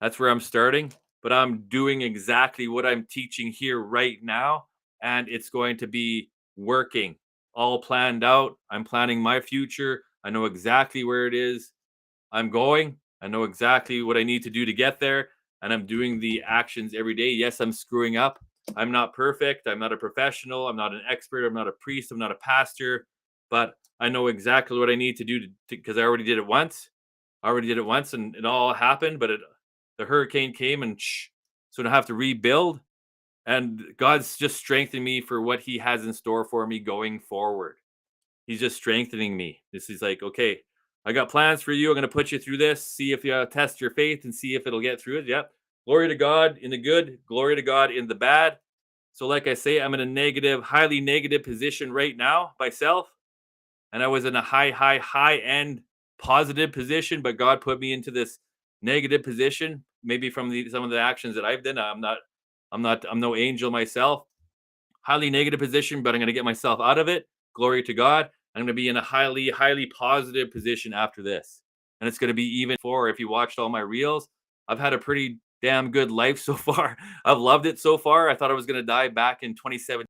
That's where I'm starting, but I'm doing exactly what I'm teaching here right now, and it's going to be working. All planned out. I'm planning my future. I know exactly where it is I'm going. I know exactly what I need to do to get there, and I'm doing the actions every day. Yes, I'm screwing up. I'm not perfect. I'm not a professional. I'm not an expert. I'm not a priest. I'm not a pastor, but I know exactly what I need to do to because I already did it once. I already did it once and it all happened, but the hurricane came and so I don't have to rebuild. And God's just strengthening me for what He has in store for me going forward. He's just strengthening me. This is like, okay, I got plans for you. I'm going to put you through this, see if you test your faith and see if it'll get through it. Yep. Glory to God in the good, glory to God in the bad. So, like I say, I'm in a negative, highly negative position right now myself. And I was in a high end positive position, but God put me into this negative position, maybe from some of the actions that I've done. I'm no angel myself. Highly negative position, but I'm going to get myself out of it. Glory to God. I'm going to be in a highly positive position after this. And it's going to be even for, if you watched all my reels, I've had a pretty damn good life so far. I've loved it so far. I thought I was going to die back in 2017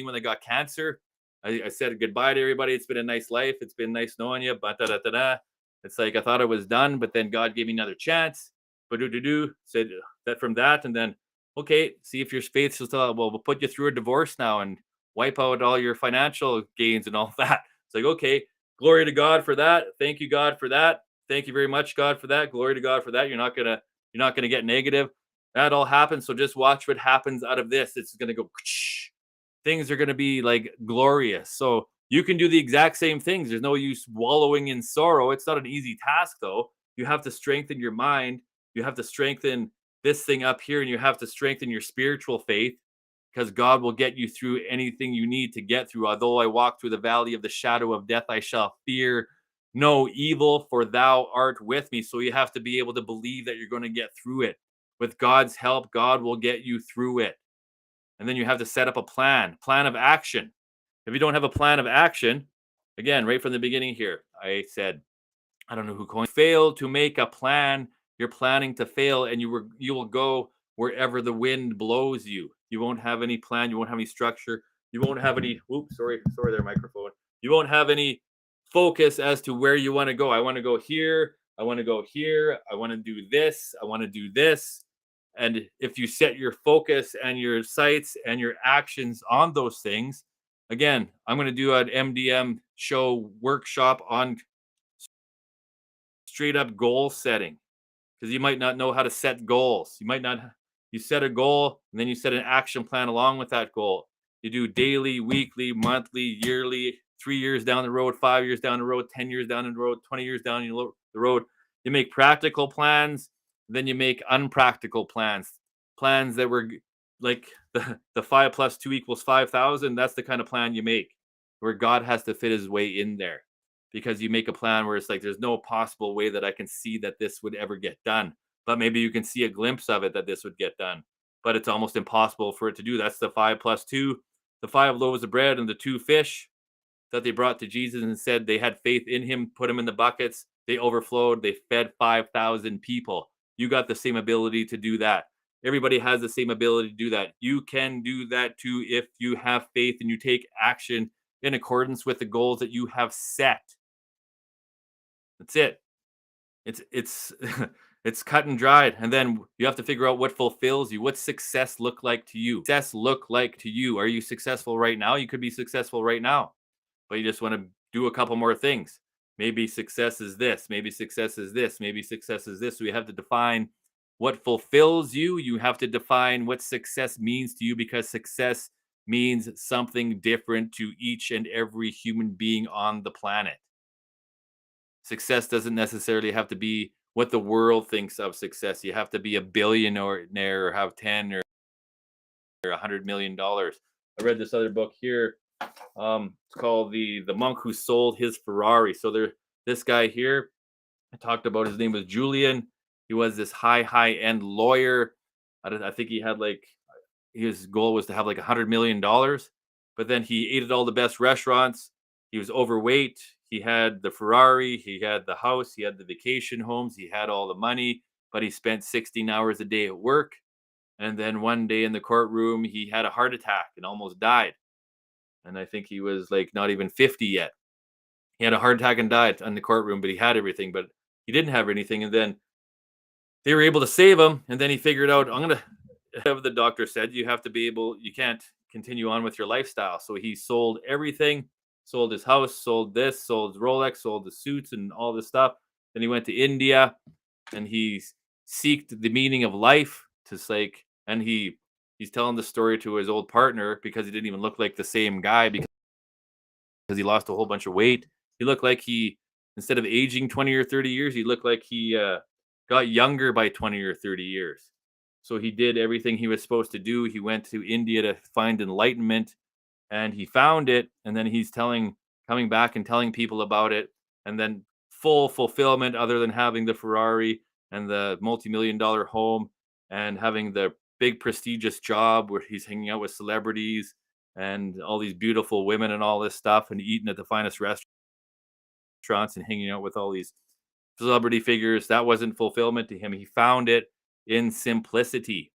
when I got cancer. I said goodbye to everybody. It's been a nice life. It's been nice knowing you. But da, da, da, da. It's like I thought I was done, but then God gave me another chance. But do said that from that, and then okay, see if your faith is still. Well, we'll put you through a divorce now and wipe out all your financial gains and all that. It's like, okay, glory to God for that. Thank you, God, for that. Thank you very much, God, for that. Glory to God for that. You're not gonna get negative. That all happens. So just watch what happens out of this. It's going to go, things are going to be like glorious. So you can do the exact same things. There's no use wallowing in sorrow. It's not an easy task, though. You have to strengthen your mind. You have to strengthen this thing up here, and you have to strengthen your spiritual faith, because God will get you through anything you need to get through. Although I walk through the valley of the shadow of death, I shall fear no evil, for thou art with me. So you have to be able to believe that you're going to get through it. With God's help, God will get you through it. And then you have to set up a plan of action. If you don't have a plan of action, again, right from the beginning here, I said, I don't know who coined fail to make a plan. You're planning to fail, and you will go wherever the wind blows you. You won't have any plan. You won't have any structure. You won't have any. Oops, sorry there, microphone. You won't have any focus as to where you want to go. I want to go here. I want to go here. I want to do this. I want to do this. And if you set your focus and your sights and your actions on those things, again, I'm going to do an MDM show workshop on straight up goal setting, because you might not know how to set goals. You might not, you set a goal and then you set an action plan along with that goal. You do daily, weekly, monthly, yearly, 3 years down the road, 5 years down the road, 10 years down the road, 20 years down the road. You make practical plans, then you make unpractical plans. Plans that were like the 5 + 2 = 5,000. That's the kind of plan you make, where God has to fit his way in there, because you make a plan where it's like there's no possible way that I can see that this would ever get done. But maybe you can see a glimpse of it, that this would get done. But it's almost impossible for it to do. That's the 5 + 2, the 5 loaves of bread and the 2 fish that they brought to Jesus and said they had faith in him, put them in the buckets, they overflowed, they fed 5,000 people. You got the same ability to do that. Everybody has the same ability to do that. You can do that too if you have faith and you take action in accordance with the goals that you have set. That's it. It's it's cut and dried, and then you have to figure out what fulfills you. What success look like to you? Success look like to you? Are you successful right now? You could be successful right now, but you just want to do a couple more things. Maybe success is this. Maybe success is this. Maybe success is this. So you have to define what fulfills you. You have to define what success means to you, because success means something different to each and every human being on the planet. Success doesn't necessarily have to be what the world thinks of success. You have to be a billionaire or have 10 or $100 million. I read this other book here. It's called the Monk Who Sold His Ferrari. So there, this guy here, I talked about, his name was Julian. He was this high end lawyer. I think he had like, his goal was to have like $100 million, but then he ate at all the best restaurants. He was overweight. He had the Ferrari, he had the house, he had the vacation homes, he had all the money, but he spent 16 hours a day at work. And then one day in the courtroom, he had a heart attack and almost died. And I think he was like not even 50 yet. He had a heart attack and died in the courtroom, but he had everything, but he didn't have anything. And then they were able to save him. And then he figured out, I'm going to, the doctor said, you have to be able, you can't continue on with your lifestyle. So he sold everything, sold his house, sold this, sold his Rolex, sold the suits and all this stuff. Then he went to India and he seeked the meaning of life, to like, and he's telling the story to his old partner, because he didn't even look like the same guy, because he lost a whole bunch of weight. He looked like he, instead of aging 20 or 30 years, he looked like he got younger by 20 or 30 years. So he did everything he was supposed to do. He went to India to find enlightenment, and he found it. And then he's coming back and telling people about it. And then full fulfillment, other than having the Ferrari and the multi-million-dollar home and having the big prestigious job where he's hanging out with celebrities and all these beautiful women and all this stuff, and eating at the finest restaurants and hanging out with all these celebrity figures. That wasn't fulfillment to him. He found it in simplicity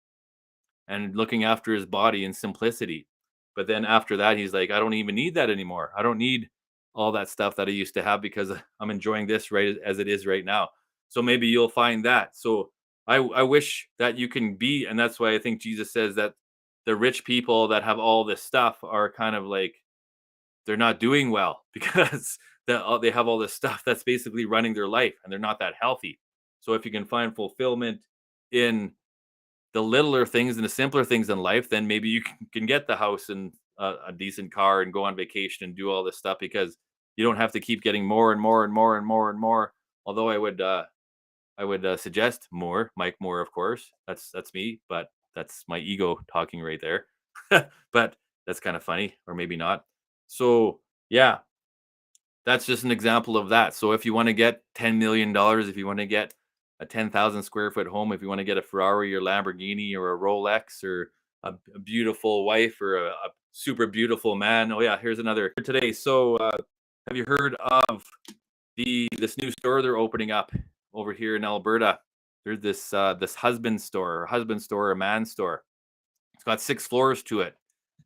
and looking after his body in simplicity. But then after that, he's like, I don't even need that anymore. I don't need all that stuff that I used to have, because I'm enjoying this right as it is right now. So maybe you'll find that. So I wish that you can be, and that's why I think Jesus says that the rich people that have all this stuff are kind of like, they're not doing well, because they have all this stuff that's basically running their life, and they're not that healthy. So if you can find fulfillment in the littler things and the simpler things in life, then maybe you can get the house and a decent car and go on vacation and do all this stuff because you don't have to keep getting more and more and more and more and more. Although I would suggest more, Mike Moore, of course. That's me, but that's my ego talking right there. But that's kind of funny, or maybe not. So yeah, that's just an example of that. So if you want to get $10 million, if you want to get a 10,000 square foot home, if you want to get a Ferrari or Lamborghini or a Rolex or a beautiful wife or a super beautiful man. Oh yeah, here's another today. So have you heard of this new store they're opening up over here in Alberta? There's this husband store, a man store. It's got 6 floors to it.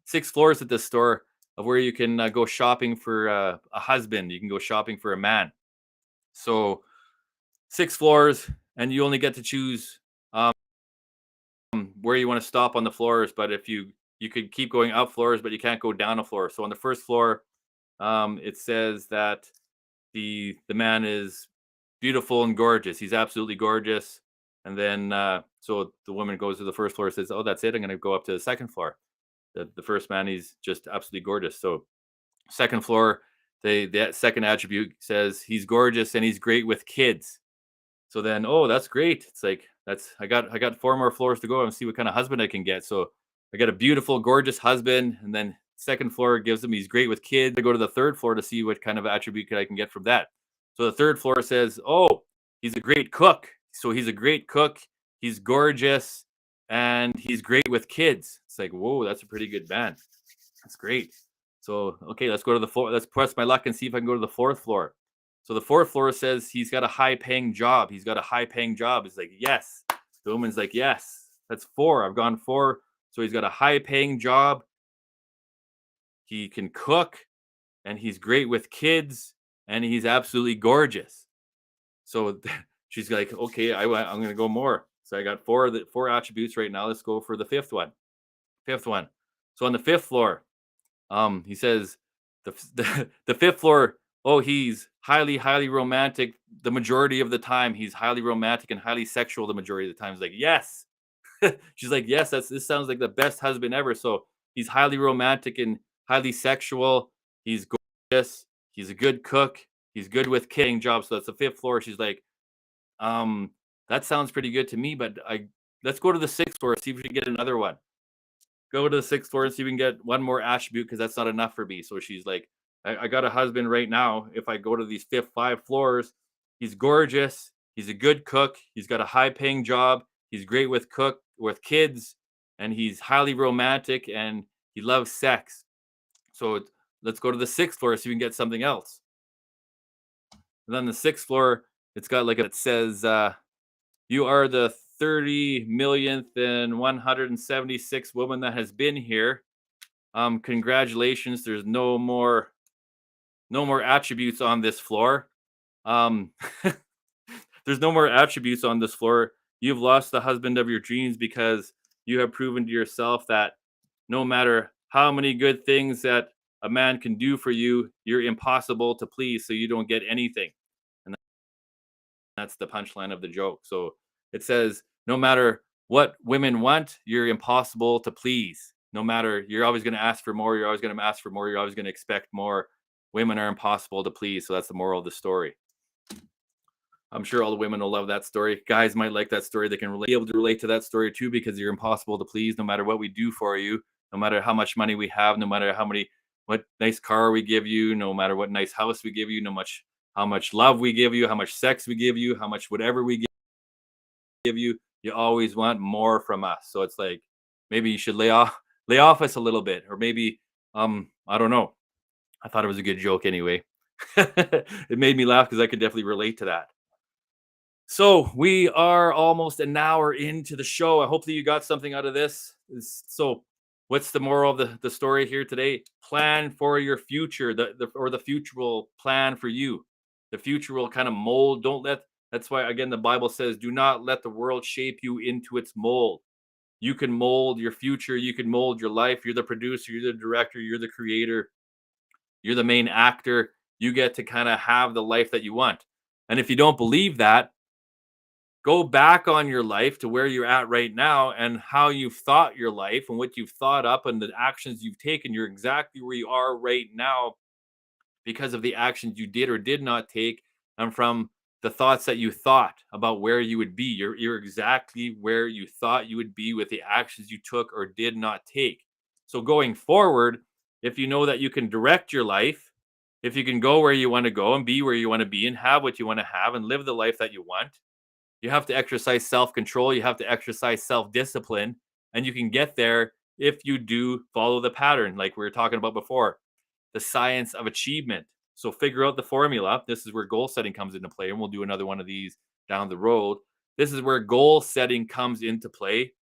6 floors at this store of where you can go shopping for a husband. You can go shopping for a man. So 6 floors, and you only get to choose where you want to stop on the floors. But if you could keep going up floors, but you can't go down a floor. So on the first floor, it says that the man is beautiful and gorgeous. He's absolutely gorgeous. And then so the woman goes to the first floor, says, "Oh, that's it. I'm going to go up to the second floor." The first man, he's just absolutely gorgeous. So second floor, that second attribute says he's gorgeous and he's great with kids. So then, oh, that's great. It's like I got 4 more floors to go and see what kind of husband I can get. So I got a beautiful, gorgeous husband, and then second floor gives him he's great with kids. I go to the third floor to see what kind of attribute I can get from that. So the third floor says, oh, he's a great cook. So he's a great cook. He's gorgeous and he's great with kids. It's like, whoa, that's a pretty good band. That's great. So okay, let's go to the floor. Let's press my luck and see if I can go to the fourth floor. So the fourth floor says he's got a high-paying job. He's got a high-paying job. It's like, yes. The woman's like, yes. That's 4. I've gone 4. So he's got a high-paying job. He can cook, and he's great with kids, and he's absolutely gorgeous. So she's like, okay, I'm going to go more. So I got 4 attributes right now. Let's go for the fifth one. Fifth one. So on the fifth floor, he says the fifth floor. Oh, he's highly romantic. The majority of the time, he's highly romantic and highly sexual. The majority of the time, he's like, yes. She's like, yes. This sounds like the best husband ever. So he's highly romantic and highly sexual. He's gorgeous. He's a good cook. He's good with kidding jobs. So that's the fifth floor. She's like, that sounds pretty good to me. But let's go to the sixth floor, see if we can get another one. Go to the sixth floor and see if we can get one more attribute because that's not enough for me. So she's like, I got a husband right now. If I go to these 5 floors, he's gorgeous. He's a good cook. He's got a high-paying job. He's great with kids, and he's highly romantic and he loves sex. So let's go to the sixth floor so we can get something else. And then the sixth floor, it's got like it says, you are the 30 millionth and 176 woman that has been here. Congratulations. There's no more attributes on this floor. There's no more attributes on this floor. You've lost the husband of your dreams because you have proven to yourself that no matter how many good things that a man can do for you, you're impossible to please, so you don't get anything. And that's the punchline of the joke. So it says, no matter what women want, you're impossible to please. No matter, you're always going to ask for more. You're always going to ask for more. You're always going to expect more. Women are impossible to please. So that's the moral of the story. I'm sure all the women will love that story. Guys might like that story. They can be able to relate to that story too, because you're impossible to please no matter what we do for you, no matter how much money we have, no matter what nice car we give you, no matter what nice house we give you, how much love we give you, how much sex we give you, how much whatever we give you, you always want more from us. So it's like, maybe you should lay off us a little bit, or maybe, I don't know. I thought it was a good joke anyway. It made me laugh because I could definitely relate to that. So we are almost an hour into the show. I hope that you got something out of this. So what's the moral of the story here today? Plan for your future. The future will plan for you. The future will kind of mold. That's why, again, the Bible says, do not let the world shape you into its mold. You can mold your future. You can mold your life. You're the producer. You're the director. You're the creator. You're the main actor. You get to kind of have the life that you want. And if you don't believe that, go back on your life to where you're at right now and how you've thought your life and what you've thought up and the actions you've taken. You're exactly where you are right now because of the actions you did or did not take and from the thoughts that you thought about where you would be. You're exactly where you thought you would be with the actions you took or did not take. So going forward, if you know that you can direct your life, if you can go where you want to go and be where you want to be and have what you want to have and live the life that you want, you have to exercise self-control, you have to exercise self-discipline, and you can get there if you do follow the pattern like we were talking about before, the science of achievement. So figure out the formula. This is where goal setting comes into play, and we'll do another one of these down the road. This is where goal setting comes into play,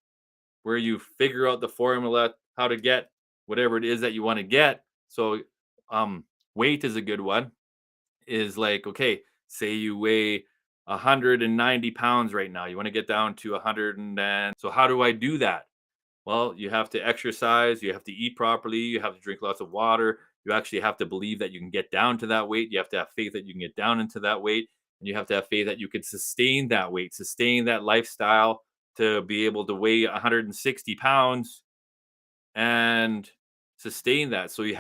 where you figure out the formula how to get whatever it is that you want to get. So weight is a good one. Is like, okay, say you weigh 190 pounds right now. You want to get down to 110. So how do I do that? Well, you have to exercise, you have to eat properly, you have to drink lots of water. You actually have to believe that you can get down to that weight. You have to have faith that you can get down into that weight. And you have to have faith that you can sustain that weight, sustain that lifestyle to be able to weigh 160 pounds and sustain that. So you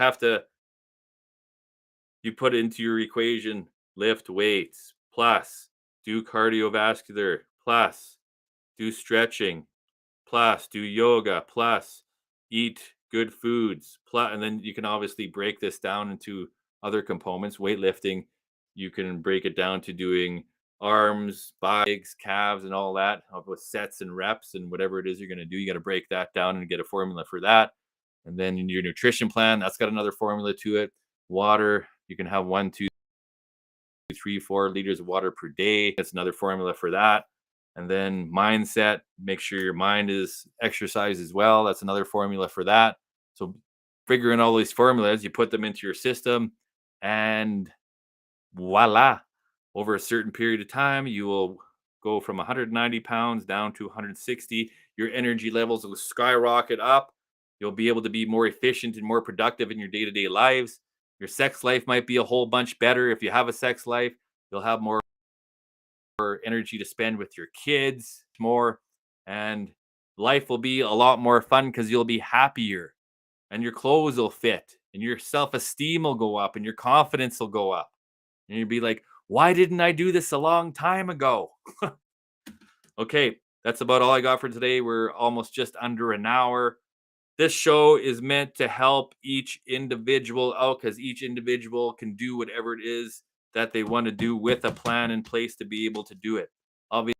put into your equation lift weights, plus do cardiovascular, plus do stretching, plus do yoga, plus eat good foods, plus, and then you can obviously break this down into other components. Weightlifting, you can break it down to doing arms, legs, calves, and all that with sets and reps and whatever it is you're going to do. You got to break that down and get a formula for that. And then in your nutrition plan, that's got another formula to it. Water, you can have 1, 2, 3, 4 liters of water per day. That's another formula for that. And then mindset, make sure your mind is exercised as well. That's another formula for that. So figuring all these formulas, you put them into your system and voila, over a certain period of time, you will go from 190 pounds down to 160. Your energy levels will skyrocket up. You'll be able to be more efficient and more productive in your day-to-day lives. Your sex life might be a whole bunch better. If you have a sex life, you'll have more energy to spend with your kids more, and life will be a lot more fun because you'll be happier and your clothes will fit and your self-esteem will go up and your confidence will go up and you'll be like, why didn't I do this a long time ago? Okay, that's about all I got for today. We're almost just under an hour. This show is meant to help each individual out because each individual can do whatever it is that they want to do with a plan in place to be able to do it. Obviously,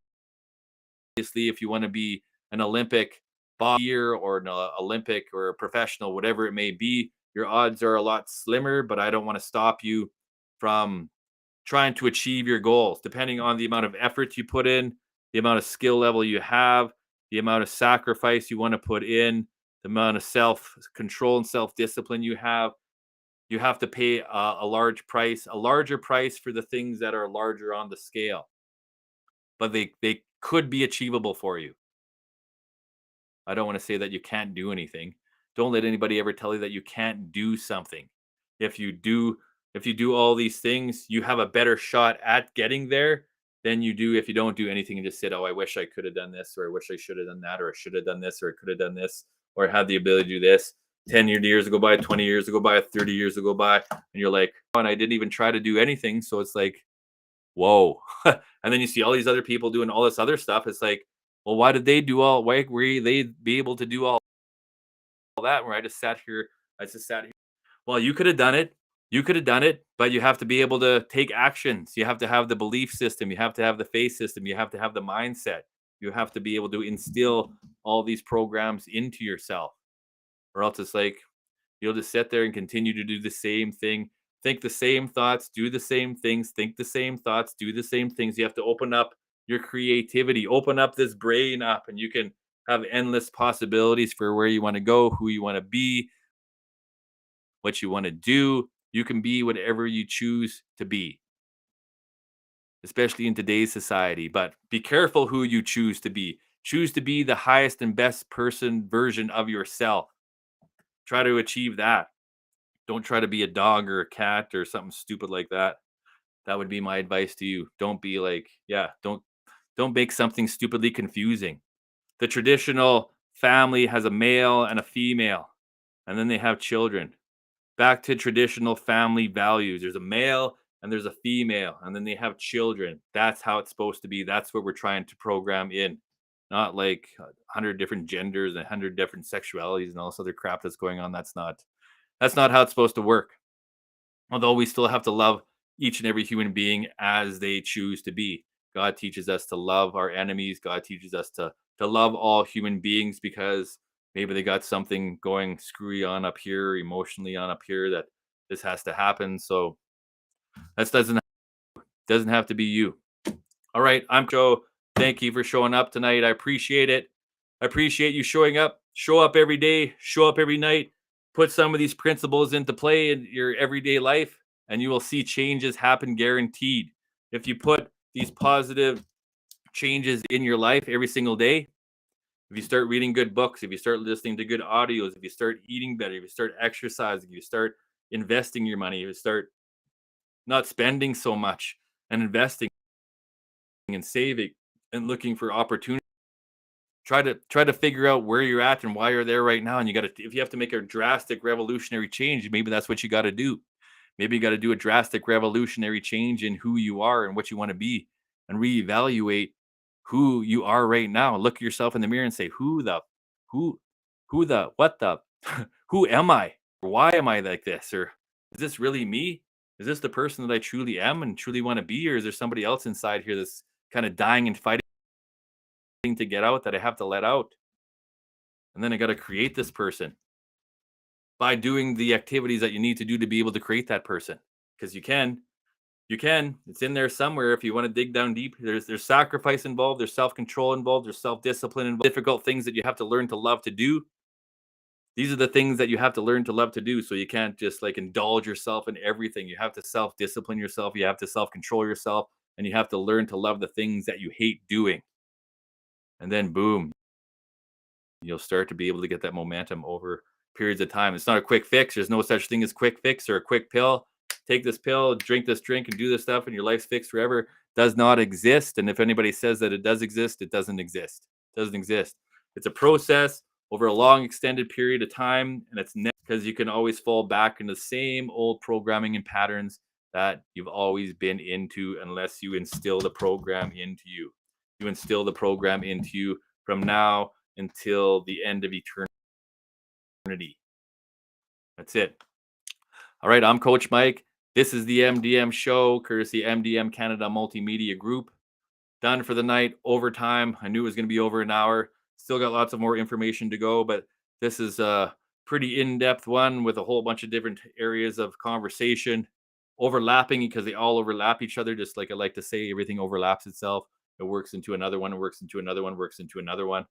if you want to be an Olympic boxer or an Olympic or a professional, whatever it may be, your odds are a lot slimmer, but I don't want to stop you from trying to achieve your goals, depending on the amount of effort you put in, the amount of skill level you have, the amount of sacrifice you want to put in, the amount of self control and self discipline you have. You have to pay a large price, a larger price for the things that are larger on the scale, but they could be achievable for you. I don't want to say that you can't do anything. Don't let anybody ever tell you that you can't do something. If you do, if you do all these things, you have a better shot at getting there than you do if you don't do anything and just said, "Oh, I wish I could have done this, or I wish I should have done that, or I should have done this, or I could have done this, or I had the ability to do this." 10 years go by, 20 years go by, 30 years go by, and you're like, "Oh, and I didn't even try to do anything." So it's like, whoa. And then you see all these other people doing all this other stuff. It's like, well, why did they do all? Why were they be able to do all that? Where I just sat here. Well, you could have done it. You could have done it, but you have to be able to take actions. You have to have the belief system. You have to have the faith system. You have to have the mindset. You have to be able to instill all these programs into yourself, or else it's like you'll just sit there and continue to do the same thing, think the same thoughts, do the same things, think the same thoughts, do the same things. You have to open up your creativity, open up this brain up, and you can have endless possibilities for where you want to go, who you want to be, what you want to do. You can be whatever you choose to be, especially in today's society. But be careful who you choose to be. Choose to be the highest and best person version of yourself. Try to achieve that. Don't try to be a dog or a cat or something stupid like that. That would be my advice to you. Don't be like, yeah, don't Don't make something stupidly confusing. The traditional family has a male and a female, and then they have children. Back to traditional family values. There's a male and there's a female, and then they have children. That's how it's supposed to be. That's what we're trying to program in, not like 100 different genders and 100 different sexualities and all this other crap that's going on. That's not how it's supposed to work. Although we still have to love each and every human being as they choose to be. God teaches us to love our enemies. God teaches us to love all human beings because maybe they got something going screwy on up here, emotionally on up here, that this has to happen. So that doesn't have to be you. All right, I'm Joe. Thank you for showing up tonight. I appreciate it. I appreciate you showing up. Show up every day, show up every night. Put some of these principles into play in your everyday life, and you will see changes happen guaranteed. If you put these positive changes in your life every single day, if you start reading good books, if you start listening to good audios, if you start eating better, if you start exercising, if you start investing your money, if you start not spending so much and investing and saving and looking for opportunities, try to figure out where you're at and why you're there right now. And you got to, if you have to make a drastic revolutionary change, maybe that's what you got to do. Maybe you got to do a drastic revolutionary change in who you are and what you want to be, and reevaluate who you are right now. Look at yourself in the mirror and say, who what the who am I? Why am I like this? Or is this really me? Is this the person that I truly am and truly want to be? Or is there somebody else inside here that's kind of dying and fighting to get out, that I have to let out? And then I got to create this person by doing the activities that you need to do to be able to create that person. Because you can. It's in there somewhere if you want to dig down deep. There's sacrifice involved, there's self-control involved, there's self-discipline involved. Difficult things that you have to learn to love to do. These are the things that you have to learn to love to do. So you can't just like indulge yourself in everything. You have to self-discipline yourself, you have to self-control yourself, and you have to learn to love the things that you hate doing. And then boom, you'll start to be able to get that momentum over periods of time. It's not a quick fix. There's no such thing as quick fix or a quick pill. Take this pill, drink this drink, and do this stuff, and your life's fixed forever. Does not exist. And if anybody says that it does exist, it doesn't exist. It doesn't exist. It's a process over a long, extended period of time, and it's because you can always fall back into the same old programming and patterns that you've always been into, unless you instill the program into you. You instill the program into you from now until the end of eternity. That's it. All right, I'm Coach Mike. This is the MDM show, courtesy MDM Canada Multimedia Group. Done for the night, overtime. I knew it was going to be over an hour. Still got lots of more information to go, but this is a pretty in-depth one with a whole bunch of different areas of conversation overlapping, because they all overlap each other. Just like I like to say, everything overlaps itself. It works into another one, it works into another one, works into another one.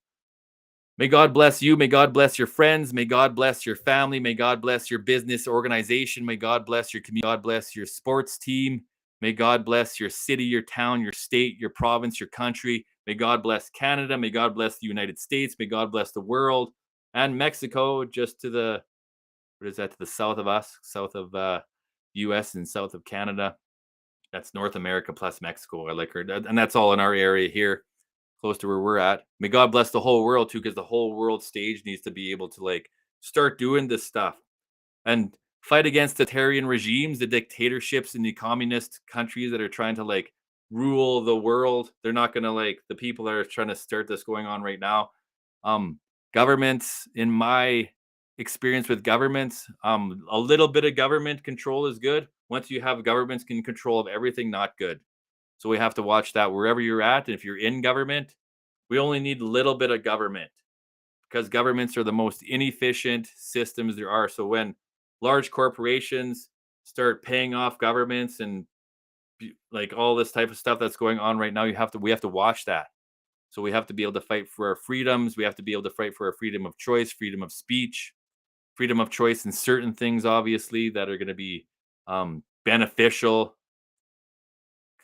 May God bless you. May God bless your friends. May God bless your family. May God bless your business organization. May God bless your community. God bless your sports team. May God bless your city, your town, your state, your province, your country. May God bless Canada. May God bless the United States. May God bless the world and Mexico, just to the, what is that, to the south of us, south of US and south of Canada. That's North America plus Mexico. I like her. And that's all in our area here, close to where we're at. May God bless the whole world too, because the whole world stage needs to be able to like start doing this stuff and fight against the totalitarian regimes, the dictatorships and the communist countries that are trying to like rule the world. They're not going to, like, the people that are trying to start this going on right now. Governments, in my experience with governments, a little bit of government control is good. Once you have governments in control of everything, not good. So we have to watch that wherever you're at. And if you're in government, we only need a little bit of government, because governments are the most inefficient systems there are. So when large corporations start paying off governments and like all this type of stuff that's going on right now, we have to watch that. So we have to be able to fight for our freedoms. We have to be able to fight for our freedom of choice, freedom of speech, freedom of choice in certain things, obviously, that are going to be beneficial.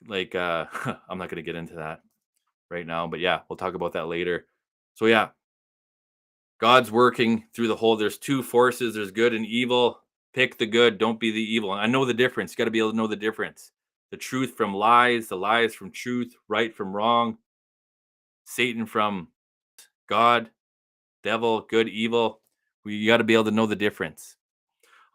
Like, I'm not going to get into that right now, but yeah, we'll talk about that later. So yeah, God's working through the whole, there's two forces, there's good and evil. Pick the good, don't be the evil. I know the difference. You got to be able to know the difference. The truth from lies, the lies from truth, right from wrong. Satan from God, devil, good, evil. We got to be able to know the difference.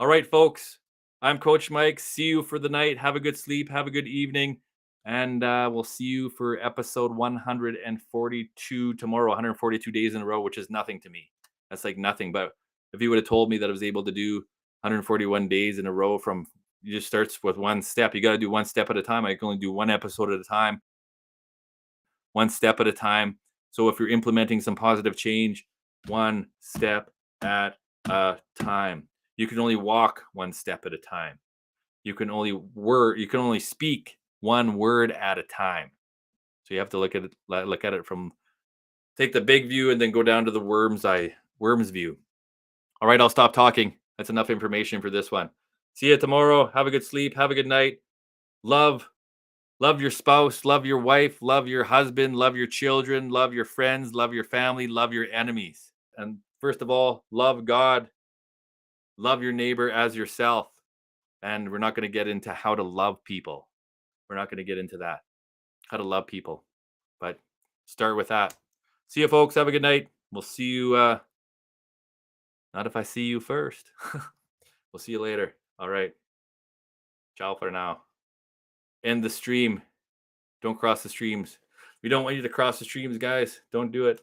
All right, folks. I'm Coach Mike. See you for the night. Have a good sleep. Have a good evening. And we'll see you for episode 142 tomorrow, 142 days in a row, which is nothing to me. That's like nothing. But if you would have told me that I was able to do 141 days in a row from, you just starts with one step. You got to do one step at a time. I can only do one episode at a time, one step at a time. So if you're implementing some positive change, one step at a time. You can only walk one step at a time. You can only speak one word at a time. So you have to look at it from, take the big view and then go down to the worm's view. All right, I'll stop talking. That's enough information for this one. See you tomorrow. Have a good sleep. Have a good night. Love your spouse, love your wife, love your husband, love your children, love your friends, love your family, love your enemies. And first of all, love God, love your neighbor as yourself. And we're not going to get into how to love people. We're not going to get into that, how to love people. But start with that. See you, folks. Have a good night. We'll see you. Not if I see you first. We'll see you later. All right. Ciao for now. End the stream. Don't cross the streams. We don't want you to cross the streams, guys. Don't do it.